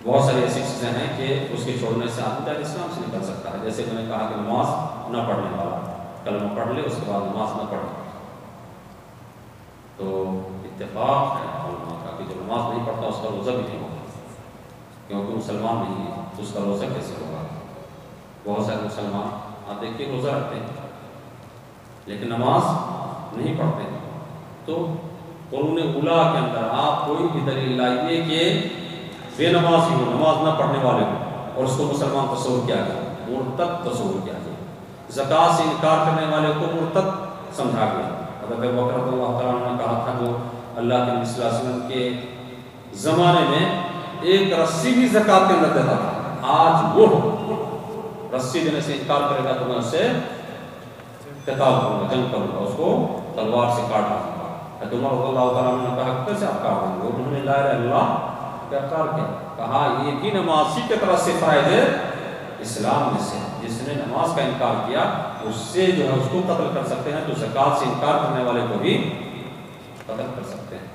بہت ساری ایسی چیزیں ہیں کہ اس کے چھوڑنے سے آدمی دائرہ اسلام سے نکل سکتا ہے۔ جیسے میں نے کہا کہ نماز نہ پڑھنے والا کلمہ پڑھ لے اس کے بعد نماز نہ پڑھے، تو اتفاق ہے علماء کا کہ جو نماز نہیں پڑھتا اس کا روزہ بھی نہیں ہوگا، کیونکہ مسلمان نہیں ہے تو اس کا روزہ کیسے ہوگا؟ بہت سارے مسلمان آپ دیکھیے روزہ رکھتے ہیں لیکن نماز نہیں پڑھتے، تو قرون اولا کے اندر آپ کوئی بھی دلیل لائیے کہ بے نمازی ہو، نماز نہ پڑھنے والے ہو، اور اس کو مسلمان تصور کیا گیا، مرتد تصور کیا گیا، زکوٰۃ سے انکار کرنے والے کو مرتد سمجھا گیا۔ حضرت ابوبکر رضی اللہ تعالیٰ عنہ نے کہا تھا جو اللہ کے نبی صلی اللہ علیہ وسلم کے زمانے میں ایک رسی بھی زکوٰۃ کے اندر دیتا تھا، آج وہ رسی دینے سے انکار کرے گا تو میں اس سے قتال کروں گا، جنگ کروں گا، اس کو تلوار سے کاٹ دوں گا۔ حضرت عمر رضی اللہ تعالیٰ عنہ نے کہا کیسے آپ کاٹ دیں گے؟ انہوں نے لا الہ الا اللہ کا اقرار کیا، کہا یہ بھی نمازی کی طرف سے فائدے اسلام میں سے، جس نے نماز کا انکار کیا اس سے جو ہے اس کو قتل کر سکتے ہیں، تو زکوٰۃ سے انکار کرنے والے کو بھی قتل کر سکتے ہیں۔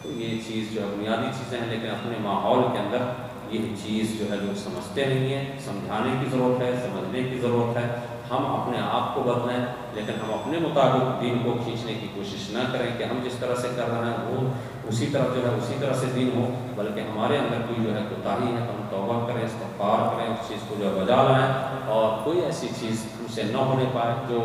تو یہ چیز جو ہے بنیادی چیزیں ہیں، لیکن اپنے ماحول کے اندر یہ چیز جو ہے لوگ سمجھتے نہیں ہیں، سمجھانے کی ضرورت ہے، سمجھنے کی ضرورت ہے۔ ہم اپنے آپ کو بدلیں، لیکن ہم اپنے مطابق دین کو کھینچنے کی کوشش نہ کریں کہ ہم جس طرح سے کر رہے ہیں وہ اسی طرح جو ہے اسی طرح سے دین ہو، بلکہ ہمارے اندر کوئی جو ہے کوتاہی ہے تو ہم توبہ کریں، استغفار کریں، اس چیز کو جو ہے بجا لائیں، اور کوئی ایسی چیز ہم سے نہ ہونے پائے جو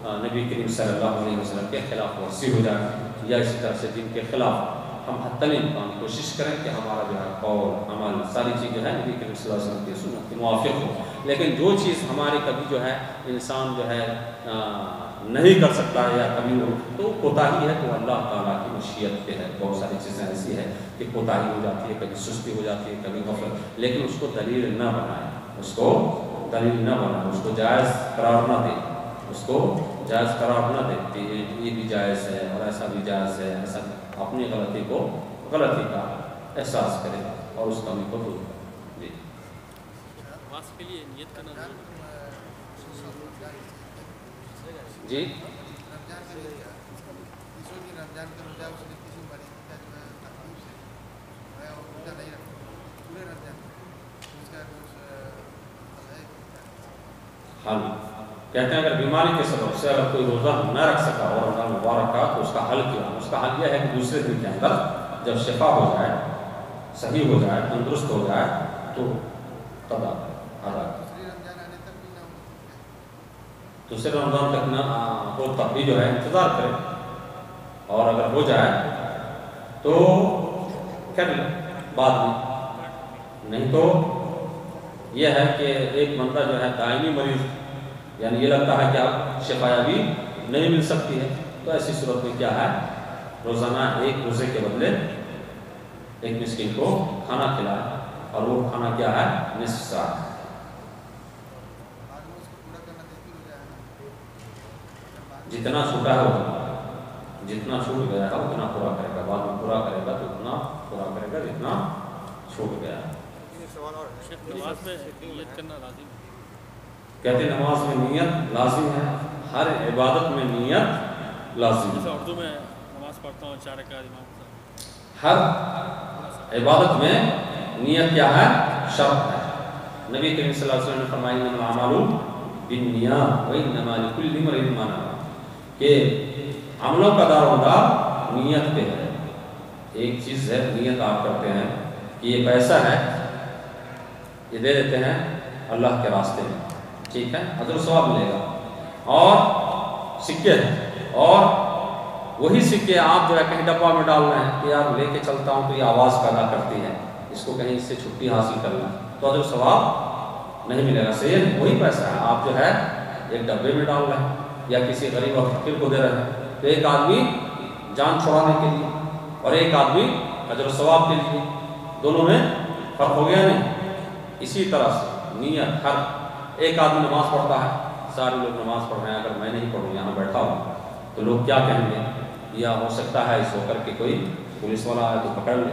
نبی کریم صلی اللہ علیہ وسلم کے خلاف ورزی ہو جائے، یا اسی طرح سے دین کے خلاف ہم حتی الامکان کوشش کریں کہ ہمارا جو ہے قول عمل ساری چیز جو ہے نبی کریم صلی اللہ علیہ وسلم کی سنت کے موافق ہو۔ لیکن جو چیز ہمارے کبھی جو ہے انسان جو ہے نہیں کر سکتا ہے یا کبھی وہ تو کوتاہی ہے، تو اللہ تعالیٰ کی مشیت پہ ہے۔ بہت ساری چیزیں ایسی ہے کہ کوتاہی ہو جاتی ہے، کبھی سستی ہو جاتی ہے، کبھی غفلت، لیکن اس کو دلیل نہ بنائیں، اس کو دلیل نہ بنائیں، اس کو جائز قرار نہ دیں، اس کو جائز قرار نہ دیں کہ یہ بھی جائز ہے اور ایسا بھی جائز ہے، ایسا اپنی غلطی کو غلطی کا احساس کرے اور اس کمی کو دور کرے۔ جی نماز کے لیے نیت کرنا ضروری جی حل کہتے ہیں اگر بیماری کے سبب سے اگر کوئی روزہ نہ رکھ سکا اور رمضان مبارک کا تو اس کا حل کیا؟ اس کا حل یہ ہے کہ دوسرے دن کے اندر جب شفا ہو جائے، صحیح ہو جائے، تندرست ہو جائے تو قضا ادا کرے۔ دوسرے رمضان تک نہ ہو تب بھی جو ہے انتظار کرے، اور اگر ہو جائے تو کر لے بعد میں، نہیں تو یہ ہے کہ ایک بندہ جو ہے دائمی مریض، یعنی یہ لگتا ہے کہ اب شفا یابی نہیں مل سکتی ہے، تو ایسی صورت میں کیا ہے، روزانہ ایک روزے کے بدلے ایک مسکین کو کھانا کھلائے، اور وہ کھانا کیا ہے، نصف سا، جتنا چھوٹا ہے جتنا چھوٹ گیا ہے اتنا پورا کرے گا، بعد میں پورا کرے گا تو اتنا پورا کرے گا جتنا چھوٹ گیا ہے۔ نماز میں نیت کرنا لازم ہے۔ کہتے ہیں نماز میں نیت لازم ہے، ہر عبادت میں نیت لازم جیسے ہے، اردو میں نماز پڑھتا ہوں 4 رکعت امام کے ساتھ، ہر عبادت میں نیت کیا ہے، شرط ہے۔ نبی کریم صلی اللہ علیہ وسلم نے فرمایا انما الاعمال بالنیات وانما لکل امرئ ما نوى، کہ عملوں کا دار و مدار نیت پہ ہے۔ ایک چیز ہے نیت آپ کرتے ہیں کہ یہ پیسہ ہے یہ دے دیتے ہیں اللہ کے راستے میں، ٹھیک ہے، اجر و ثواب ملے گا، اور سکے ہیں، اور وہی سکے آپ جو ہے کہیں ڈبہ میں ڈال رہے ہیں کہ یار لے کے چلتا ہوں تو یہ آواز پیدا کرتی ہے، اس کو کہیں اس سے چھٹی حاصل کرنا، تو اجر و ثواب نہیں ملے گا۔ صحیح ہے، وہی پیسہ ہے آپ جو ہے ایک ڈبے میں ڈال رہے ہیں یا کسی غریب اور فقیر کو دے رہے ہیں، تو ایک آدمی جان چھڑانے کے لیے اور ایک آدمی اجر و ثواب کے لیے، دونوں میں فرق ہو گیا نہیں؟ اسی طرح سے نیت، ہر ایک آدمی نماز پڑھتا ہے، سارے لوگ نماز پڑھ رہے ہیں، اگر میں نہیں پڑھوں یہاں بیٹھا ہوں تو لوگ کیا کہیں گے، یا ہو سکتا ہے اس ہو کر کے کوئی پولیس والا آئے تو پکڑ لے،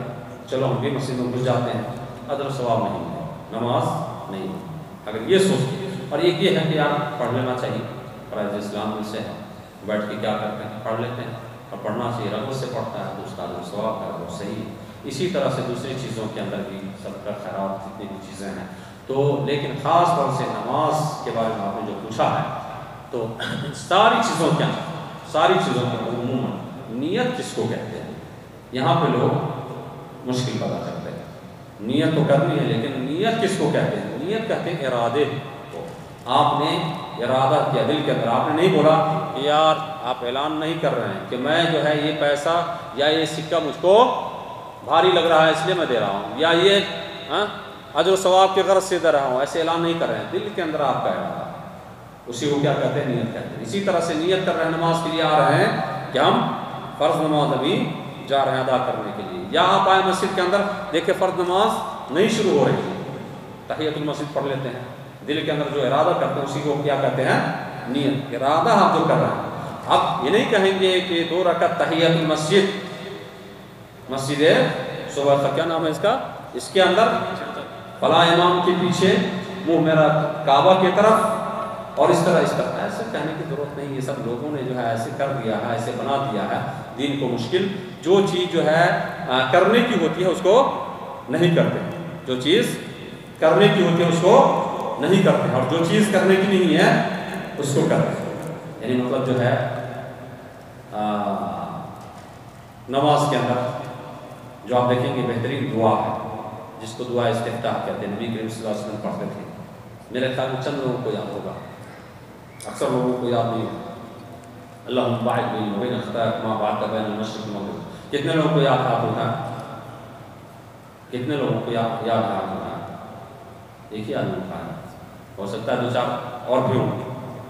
چلو ہم بھی مسجد میں گھس جاتے ہیں، اجر و ثواب نہیں ہے، نماز نہیں ہے۔ اگر یہ سوچ، اور ایک یہ ہے کہ یار پڑھ لینا چاہیے، فرائض اسلام میں سے ہے، بیٹھ کے کیا کرتے ہیں، پڑھ لیتے ہیں، اور پڑھنا چاہیے، رغبت سے پڑھتا ہے تو اس کا اجر و ثواب ہے، وہ صحیح ہے۔ اسی طرح سے دوسری چیزوں کے اندر بھی صدقہ خیرات جتنی بھی چیزیں ہیں، تو لیکن خاص طور سے نماز کے بارے میں آپ نے جو پوچھا ہے، تو ساری چیزوں کے اندر، ساری چیزوں کے اندر عموماً نیت کس کو کہتے ہیں، یہاں پہ لوگ مشکل پیدا کرتے ہیں۔ نیت تو کرنی ہے لیکن نیت کس کو کہتے ہیں؟ نیت کہتے ہیں ارادے کو، آپ نے ارادہ کیا دل کے اندر، آپ نے نہیں بولا کہ یار آپ اعلان نہیں کر رہے ہیں کہ میں جو ہے یہ پیسہ یا یہ سکہ مجھ کو بھاری لگ رہا ہے اس لیے میں دے رہا ہوں، یا یہ اجر و ثواب کی غرض سے دے رہا ہوں، ایسے اعلان نہیں کر رہے ہیں، دل کے اندر آپ کا ارادہ، اسی کو کیا کہتے ہیں؟ نیت کہتے ہیں۔ اسی طرح سے نیت کر رہے ہیں نماز کے لیے آ رہے ہیں کہ ہم فرض نماز ابھی جا رہے ہیں ادا کرنے کے لیے، یا آپ آئے مسجد کے اندر دیکھیں فرض نماز نہیں شروع ہو رہی ہے، تحیۃ المسجد پڑھ لیتے ہیں، دل کے اندر جو ارادہ کرتے ہیں اسی کو کیا کہتے ہیں؟ نیت، ارادہ آپ جو کر رہے ہیں۔ اب یہ نہیں کہیں گے کہ 2 رکعت تحیۃ المسجد، مسجد صبح کا کیا نام ہے اس کا، اس کے اندر فلاں امام کے پیچھے منہ میرا کعبہ کی طرف اور اس طرح ایسے کہنے کی ضرورت نہیں، یہ سب لوگوں نے جو ہے ایسے کر دیا ہے، ایسے بنا دیا ہے دین کو مشکل۔ جو چیز جو ہے کرنے کی ہوتی ہے اس کو نہیں کرتے، جو چیز کرنے کی ہوتی ہے اس کو نہیں کرتے، اور جو چیز کرنے کی نہیں ہے اس کو کرتے ہیں۔ یعنی مطلب جو ہے نماز کے اندر جو آپ دیکھیں گے بہترین دعا ہے جس کو دعا استفتاح کہتے ہیں، نبی کریم صلی اللہ علیہ وسلم پڑھتے تھے، میرے خیال میں چند لوگوں کو یاد ہوگا، اکثر لوگوں کو یاد نہیں ہوگا۔ اللہم باعث بینی و بین خطایا کما بعدت بین المشرق والمغرب، کتنے لوگوں کو یاد ہاتھ ہوتا ہے؟ کتنے لوگوں کو یاد ہاتھ ہوتا ہے؟ ایک ہی آدمی اٹھا ہے، ہو سکتا ہے 2-4 اور بھی ہوں گے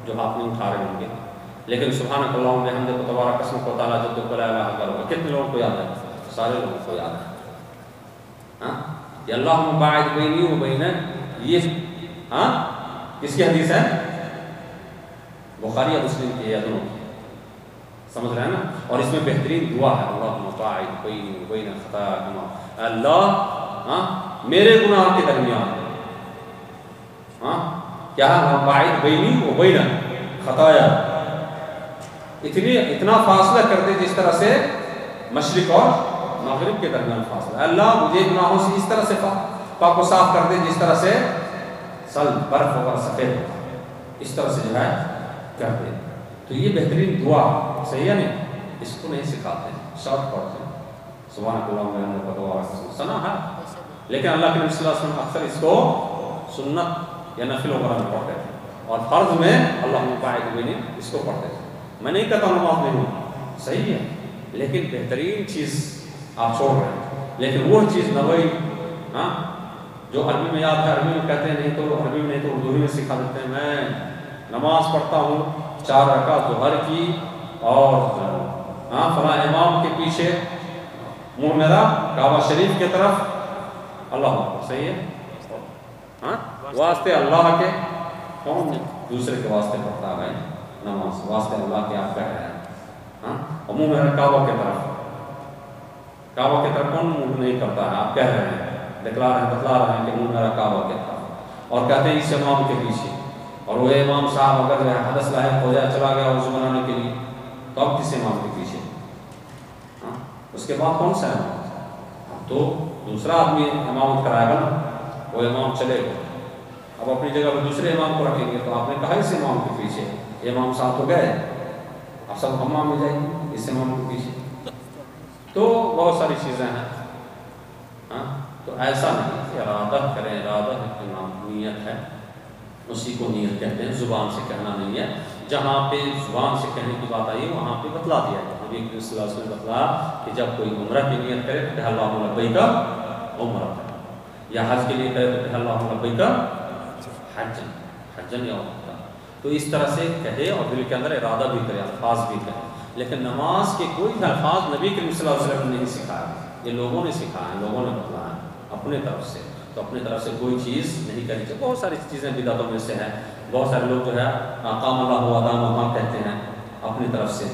جو ہاتھ نہیں اٹھا رہے ہوں گے، لیکن سبحانک اللہم بحمدک تبارک اسمک و تعالی جدک لا الہ الا انت، کتنے لوگوں کو یاد ہے؟ سارے لوگوں کو یاد ہے۔ کہ اللہم باعث بینی و بین، یہ کس کی حدیث ہے؟ بخاری یا مسلم کی یا دونوں کی، سمجھ رہے ہیں نا؟ اور اس میں بہترین دعا ہے اللہم باعث بینی و بین خطایا کما، اللہ میرے گناہ کے درمیان کیا ہے؟ باعث بینی و بین خطایا، اتنا فاصلہ کر دے جس طرح سے مشرق اور مغرب کے درمیان فاصلہ، اللہ مجھے گناہوں سے اس طرح سے پاک و صاف کر دے جس طرح سے برف اور سفید ہوتا ہے، اس طرح سے جو ہے کر دے۔ تو یہ بہترین دعا صحیح ہے نہیں؟ اس کو نہیں سکھاتے ہیں، شارٹ پڑھتے ہیں سبحانک اللہم بحمدک تبارک اسمک، سنا ہے، لیکن اللہ کے نبی صلی اللہ علیہ وسلم اکثر اس کو سنت یا نفل وغیرہ میں پڑھتے تھے، اور فرض میں اللہم باعث بینی اس کو پڑھتے تھے۔ میں نہیں کہتا نماز نہیں ہوتی، صحیح ہے، لیکن بہترین چیز آپ چھوڑ رہے ہیں، لیکن وہ چیز نوئی جو عربی میں یاد ہے عربی میں کہتے ہیں، نہیں تو عربی میں نہیں تو اردو میں سکھا دیتے ہیں۔ میں نماز پڑھتا ہوں 4 رکعت ظہر کی اور فلاں امام کے پیچھے منہ میرا کعبہ شریف کی طرف، اللہ اکبر، صحیح ہے، واسطے اللہ کے، کون دوسرے کے واسطے پڑھتا ہے نماز، واسطے اللہ کے آپ کہہ رہے ہیں، اور منہ میرا کعبہ کی طرف کون منہ نہیں کرتا ہے؟ آپ کہہ رہے ہیں، بتلا رہے ہیں کہ منہ میرا کعبہ کی طرف، اور کہتے ہیں اس امام کے پیچھے، اور وہ امام صاحب اگر جو ہے حدث لاحق ہو جائے چلا گیا وضو بنانے کے لیے تو اب کس امام کے پیچھے؟ اس کے بعد کون سا امام؟ تو دوسرا آدمی امامت کرائے گا نا، وہ امام چلے گا، اب اپنی جگہ پہ دوسرے امام کو رکھیں گے، تو آپ نے کہا اس امام کے پیچھے، امام صاحب تو گئے، اب سب امام میں جائیں گے اس امام کے پیچھے۔ تو بہت ساری چیزیں ہیں، تو ایسا نہیں، ارادہ کریں، ارادہ نیت ہے، اسی کو نیت کہتے ہیں، زبان سے کہنا نہیں ہے۔ جہاں پہ زبان سے کہنے کی بات آئی وہاں پہ بتلا دیا ہے، نبی کریم صلی اللہ علیہ وسلم نے بتلایا کہ جب کوئی عمرہ کی نیت کرے تو کہے اللہم لبیک عمرہ، یا حج کے لیے کرے تو کہے اللہم لبیک حجن یا عمرہ، تو اس طرح سے کہے اور دل کے اندر ارادہ بھی کرے، الفاظ بھی کہے۔ لیکن نماز کے کوئی الفاظ نبی کریم صلی اللہ علیہ وسلم نے نہیں سکھایا، یہ لوگوں نے سکھایا، لوگوں نے بتلایا اپنے طرف سے، تو اپنے طرف سے کوئی چیز نہیں کرنی چاہیے۔ بہت ساری چیزیں بدعتوں میں سے ہیں، بہت سارے لوگ جو ہے اقام اللہ و ادام مقام کہتے ہیں اپنی طرف سے،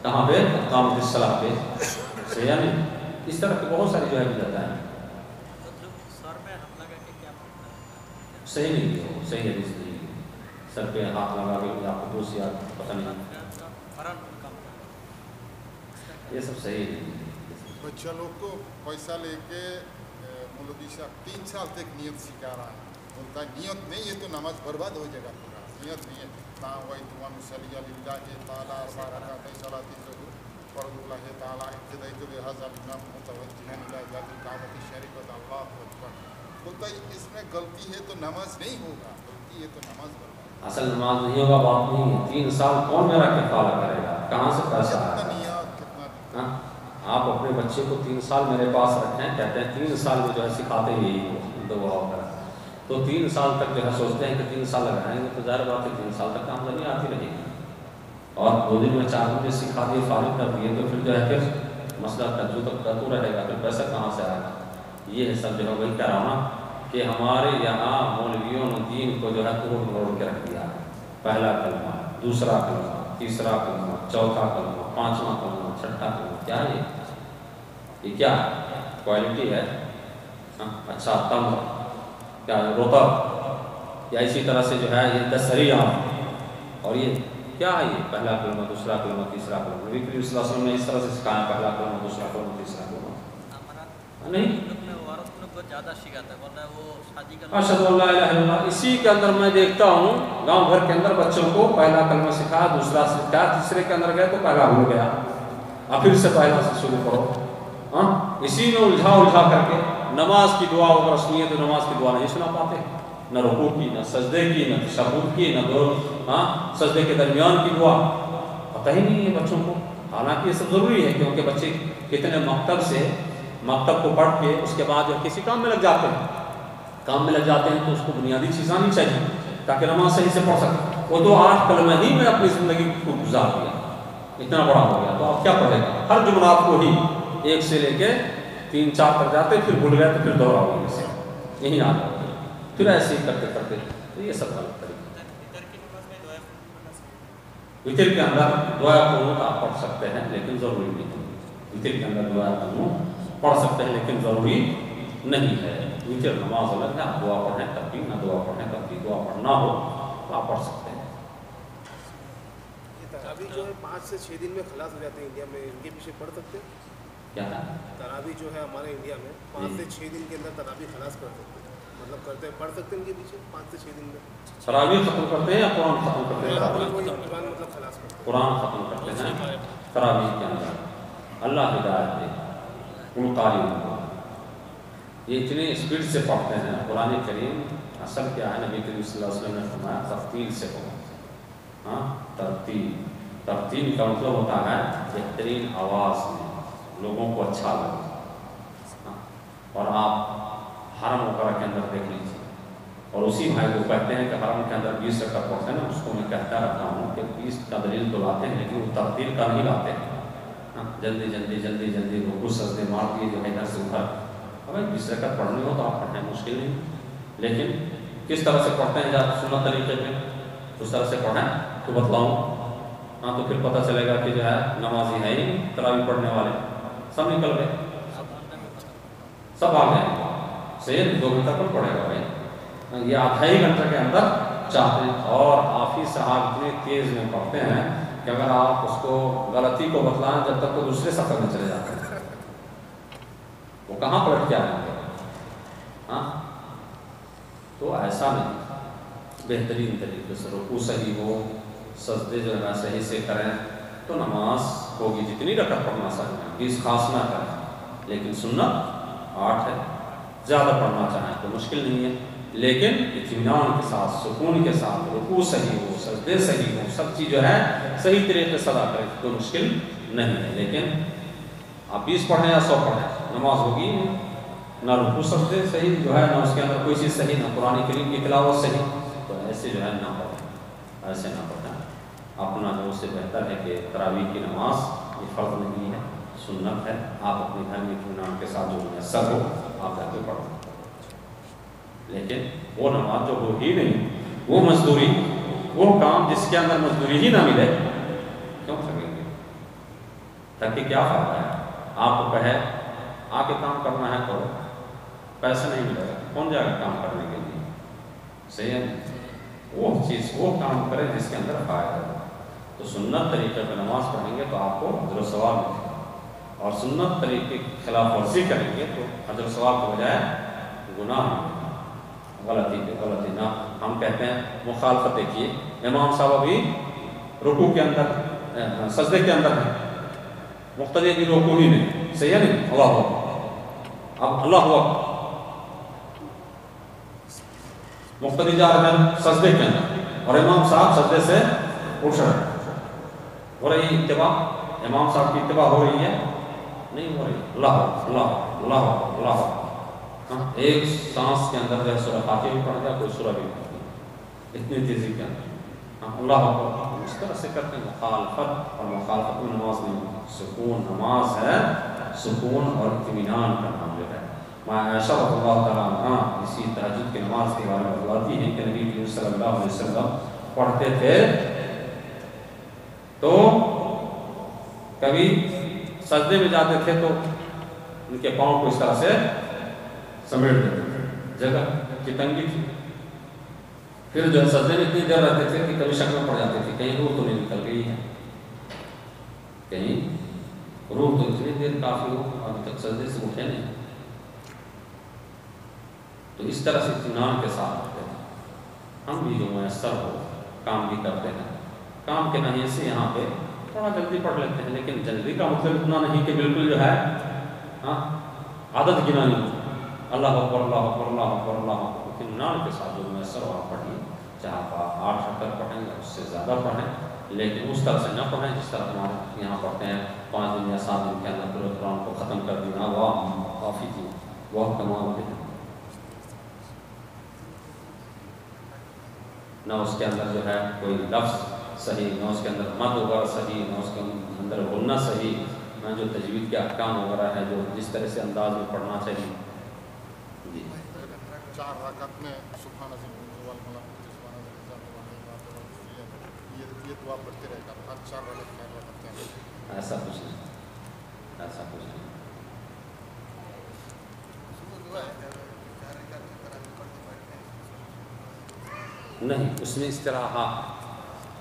کہاں پہ؟ اقامت الصلاۃ پہ، صحیح نہیں؟ اس طرح کی بہت ساری جو ہے بدعتیں ہیں، صحیح نہیں ہے، صحیح حدیث نہیں ہے، سر پہ ہاتھ لگا کے آپ کو دوست یاد پتہ نہیں، یہ سب صحیح نہیں ہے۔ بچہ لوگ کو پیسہ لے کے مولوی صاحب 3 سال تک نیت سکھا رہا ہے، ان کا نیت نہیں ہے تو نماز برباد ہو جائے گا، پورا نیت نہیں ہے، نہ وہی تمام صلی اللہ تعالیٰ رکعت صلاۃ الظہر فرض اللہ تعالیٰ ابتدائی تو بحاظ الامام متوجہ ذات الکعبۃ الشریفۃ اللہ اکبر، بولتا ہے اس میں غلطی ہے تو نماز نہیں ہوگا، غلطی ہے تو نماز برباد اصل نماز نہیں ہوگا بات نہیں ہے. 3 سال کون میرا کفالہ کرے گا؟ کہاں سے پیسہ آئے کتنا گا؟ نیت کتنا ہاں؟ آپ اپنے بچے کو 3 سال میرے پاس رکھیں، کہتے ہیں 3 سال میں جو ہے سکھاتے ہیں یہی دعا وغیرہ، تو 3 سال تک جو ہے سوچتے ہیں کہ 3 سال لگائیں گے تو ظاہر بات ہے 3 سال تک آمدنی آتی رہے گی. اور 2 دن میں 4 دن میں سکھا دیے فارغ کر دیے تو پھر جو ہے پھر مسئلہ کجو تک کرتا رہے گا، پھر پیسہ کہاں سے آئے گا؟ یہ ہے سب جو ہے وہی کہہ رہا ہوں نا کہ ہمارے یہاں مولویوں نے دین کو جو ہے توڑ کے رکھ دیا ہے. پہلا کلمہ، دوسرا کلمہ، تیسرا کلمہ، چوتھا کلمہ، 5واں کلمہ، 6واں کلمہ. کیا ہے یہ کیا کوالٹی ہے؟ اچھا تم کیا روتا یا اسی طرح سے جو ہے یہ 10 عام، اور یہ کیا ہے؟ یہ پہلا کلمہ، دوسرا کلمہ، تیسرا کلمہ. نبی کریم صلی اللہ علیہ وسلم نے اس طرح سے سکھایا، پہلا کلمہ، دوسرا کلمہ، تیسرا کلمہ. نہیں اشہد ان لا الہ الا اللہ. اسی کے اندر میں دیکھتا ہوں گاؤں گھر کے اندر بچوں کو پہلا کلمہ سکھایا، دوسرا سکھایا، تیسرے کے اندر گئے تو پہلا بھول گیا، اب پھر سے پہلا سے شروع کرو. اسی میں الجھا کر کے نماز کی دعا اگر سنیے تو نماز کی دعا نہیں سنا پاتے، نہ رکوع کی، نہ سجدے کی، نہ تشہد کی، نہ سجدے کے درمیان کی دعا پتہ ہی نہیں ہے بچوں کو. حالانکہ یہ سب ضروری ہے کیونکہ بچے کتنے مکتب کو پڑھ کے اس کے بعد جو کسی کام میں لگ جاتے ہیں تو اس کو بنیادی چیز آنی چاہیے تاکہ نماز صحیح سے پڑھ سکے. وہ تو 8 کلمہ ہی میں اپنی زندگی کو گزار دیا، اتنا بڑا ہو گیا تو اب کیا پڑھے گا؟ ہر جمعرات کو ہی 1 سے لے کے 3-4 تک جاتے، پھر بھول گئے تو پھر دوہرا ہو گیا، یہی آ جاتا ہے، پھر ایسے ہی کرتے تو یہ سب غلط طریقہ. وتر کے اندر دعا قنوت آپ پڑھ سکتے ہیں لیکن ضروری نہیں ہے. وتر کے اندر دعا قنوت پڑھ سکتے ہیں لیکن ضروری نہیں ہے. وتر نماز الگ ہے، آپ دعا پڑھیں تب بھی، نہ دعا پڑھیں تب بھی. دعا پڑھنا ہو تو آپ پڑھ سکتے ہیں. یہ تراویح جو ہے 5 سے 6 دن میں خلاص ہو جاتے ہیں انڈیا میں، ان کے پیچھے پڑھ سکتے ہیں؟ کیا ہے تراویح جو ہے ہمارے انڈیا میں 5 سے 6 دن کے اندر تراویح خلاص کر سکتے ہیں، مطلب پڑھ سکتے ہیں ان کے پیچھے 5 سے 6 دن میں؟ تراویح ختم کرتے ہیں یا قرآن ختم کرتے ہیں؟ قرآن مطلب خلاص کرتے ہیں. قرآن ختم کرتے ہیں تراویح کے اندر. اللہ ہدایت دے ان قارئین کو. یہ اتنے اسپیڈ سے پڑھتے ہیں قرآن کریم. اصل کیا ہے؟ نبی کریم صلی اللہ علیہ وسلم نے فرمایا ترتیل سے پڑھو. ترتیل کا مطلب ہوتا ہے بہترین آواز میں، لوگوں کو اچھا لگے. اور آپ حرم وغیرہ کے اندر دیکھ لیجیے، اور اسی بھائی کو کہتے ہیں کہ حرم کے اندر 20 رکعت پڑھتے ہیں نا، اس کو میں کہتا رہتا ہوں کہ 20 کا دلیل تو لاتے ہیں لیکن وہ ترتیل کا نہیں لاتے ہیں. جلدی رکوع سجدے مار دیے جو ہے ادھر سے ادھر. اگر 20 رکعت پڑھنی ہو تو آپ پڑھیں، مشکل نہیں، لیکن کس طرح سے پڑھتے ہیں جب سنت طریقے پہ اس طرح سے پڑھیں تو بتلاؤں. تو پھر پتہ چلے گا کہ جو ہے نمازی ہے ہی تراویح پڑھنے والے سب نکل گئے، سب آ گئے. صحیح 2 گھنٹہ کون پڑھے گا بھائی؟ یہ 2.5 گھنٹے کے اندر چاہتے ہیں. اور حافظ صاحب اتنے تیز میں پڑھتے ہیں کہ اگر آپ اس کو غلطی کو بتلائیں جب تک وہ دوسرے سفر میں چلے جاتے ہیں، وہ کہاں پلٹ کے آئیں گے. تو ایسا نہیں، بہترین طریقے سے رکوع صحیح ہو، سجدے جو ہے صحیح سے کریں تو نماز ہوگی. جتنی رکعت پڑھنا چاہیے 20 خاص نہ کریں، لیکن سنت 8 ہے. زیادہ پڑھنا چاہیں تو مشکل نہیں ہے، لیکن اطمینان کے ساتھ، سکون کے ساتھ، رکوع صحیح ہو، سجدے صحیح ہو، سب چیز جو ہے صحیح طریقے سے ادا کریں تو مشکل نہیں ہے. لیکن آپ 20 پڑھیں یا 100 پڑھیں نماز ہوگی نہ. رکوع سجدے صحیح جو ہے، نہ اس کے اندر کوئی چیز صحیح، نہ قرآن کریم کی تلاوت صحیح، تو ایسے جو ہے نہ پڑھیں، ایسے نہ پڑھیں. اپنا جو اس سے بہتر ہے کہ تراویح کی نماز یہ فرض نہیں ہے، سنت ہے. آپ اپنے گھر میں اطمینان کے ساتھ جو میسر ہو آپ جا کے پڑھو. لیکن وہ نماز جو ہو ہی نہیں، وہ مزدوری، وہ کام جس کے اندر مزدوری ہی نہ ملے کیوں کریں گے؟ تاکہ کیا فائدہ ہے؟ آپ کو کہے آ کے کام کرنا ہے کرو، پیسہ نہیں ملے گا، کون جائے گا کام کرنے کے لیے؟ صحیح ہے. وہ چیز، وہ کام کرے جس کے اندر فائدہ ہے. تو سنت طریقے پہ نماز پڑھیں گے تو آپ کو اجر و ثواب ملے گا، اور سنت طریقے کی خلاف ورزی کریں گے تو اجر و ثواب کے بجائے گناہ ملے گا. غلطی پہ غلطی نہ. ہم کہتے ہیں مخالفت دیکھیے، امام صاحب ابھی رکوع کے اندر، سجدے کے اندر ہے، مقتدی بھی رکوع ہی نہیں. صحیح ہے نہیں؟ اللہ اکبر، اب اللہ اکبر، مقتدی جا رہے ہیں سجدے کے اندر، اور امام صاحب سجدے سے اٹھ رہے ہیں، ہو رہی اتباع؟ امام صاحب کی اتباع ہو رہی ہے؟ نہیں ہو رہی. اللہ اللہ اللہ اللہ. ایک سانس کے اندر جو ہے سورہ فاتحہ بھی پڑھ گیا، کوئی سورہ بھی پڑھ گیا، اتنی تیزی کے اندر. اللہ اکبر اس طرح سے کرتے ہیں. مخالفت، اور مخالفت میں نماز نہیں. سکون نماز ہے، سکون اور اطمینان کا نام جو ہے. عائشہ رضی اللہ تعالیٰ عنہ اسی تہجد کی نماز کے بارے میں بتاتی ہیں کہ نبی کریم صلی اللہ علیہ وسلم پڑھتے تھے تو کبھی سجدے میں جاتے تھے تو ان کے پاؤں کو اس طرح سے سمیٹ دیتے تھے، جگہ کی تنگی تھی. پھر جو سجدے میں اتنی دیر رہتے تھے کہ کبھی شک میں پڑ جاتے تھے کہیں روح تو نہیں نکل گئی ہے، کہیں روح تو اتنی دیر کافی ہو، ابھی تک سجدے سے اٹھے نہیں. تو اس طرح سے اطمینان کے ساتھ رہتے ہیں. ہم بھی جو میسر ہو کام بھی کرتے ہیں، کام کے نحیے سے یہاں پہ تھوڑا جلدی پڑھ لیتے ہیں، لیکن جلدی کا مطلب اتنا نہیں کہ بالکل جو ہے عادت گنا نہیں. اللہ اکبر اللہ اکبر اللہ اکبر اللہ اکبر اطمینان کے ساتھ جو میسر ہو آپ پڑھیے. چاہے آپ 8 رکعت پڑھیں یا اس سے زیادہ پڑھیں، لیکن اس طرح سے نہ پڑھیں جس طرح ہمارے یہاں پڑھتے ہیں 5 دن یا 7 دن کے اندر پورے قرآن کو ختم کر دینا. وہ کافی تھی، وہ کمال ہوتے ہیں. نہ اس کے اندر جو ہے کوئی لفظ صحیح، نہ اس کے اندر مد وغیرہ صحیح، نہ اس کے اندر بولنا صحیح، نہ جو تجوید کے احکام وغیرہ ہے جو جس طرح سے انداز میں پڑھنا چاہیے. جی 4 رکعت میں سبحان یہ دعا پڑھتے رہے گا ہر 4 رکعت میں. ایسا کچھ نہیں، ایسا کچھ نہیں. نہیں، اس میں استراحہ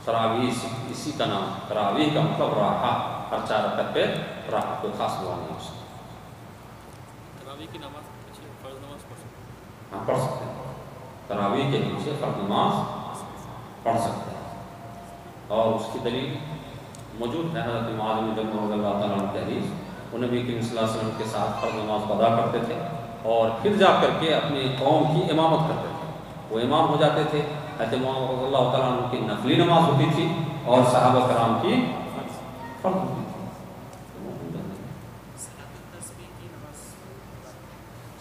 تراویح اسی کا نام. تراویح کا مطلب راحہ، ہر 4 رکعت پہ راحہ، کوئی خاص دعا نہیں اس میں. تراویح کی نماز پیچھے فرض نماز پڑھ سکتے ہیں؟ ہاں پڑھ سکتے ہیں. تراویح کے پیچھے فرض نماز پڑھ سکتے ہیں، اور اس کی دلیل موجود ہے. حضرت معاذ بن جبل رضی اللہ تعالیٰ عنہ کی حدیث، وہ نبی کریم صلی اللہ علیہ وسلم کے ساتھ فرض نماز ادا کرتے تھے اور پھر جا کر کے اپنی قوم کی امامت کرتے تھے. وہ امام ہو جاتے تھے. حضرت معاذ رضی اللہ تعالیٰ عنہ کی نفلی نماز ہوتی تھی اور صحابہ کرام کی فرض ہوتی تھی.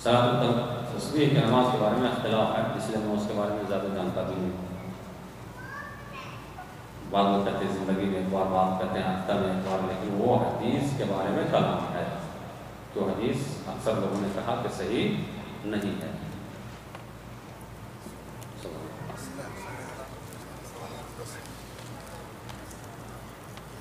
صلاۃ التسبیح کی نماز کے بارے میں اختلاف ہے، اس لیے میں اس کے بارے میں زیادہ جانکاری نہیں. بعض لوگ کہتے ہیں زندگی میں ایک بار، بات کہتے ہیں ہفتہ میں ایک بار، لیکن وہ حدیث کے بارے میں کلام ہے جو حدیث اکثر لوگوں نے کہا کہ صحیح نہیں ہے.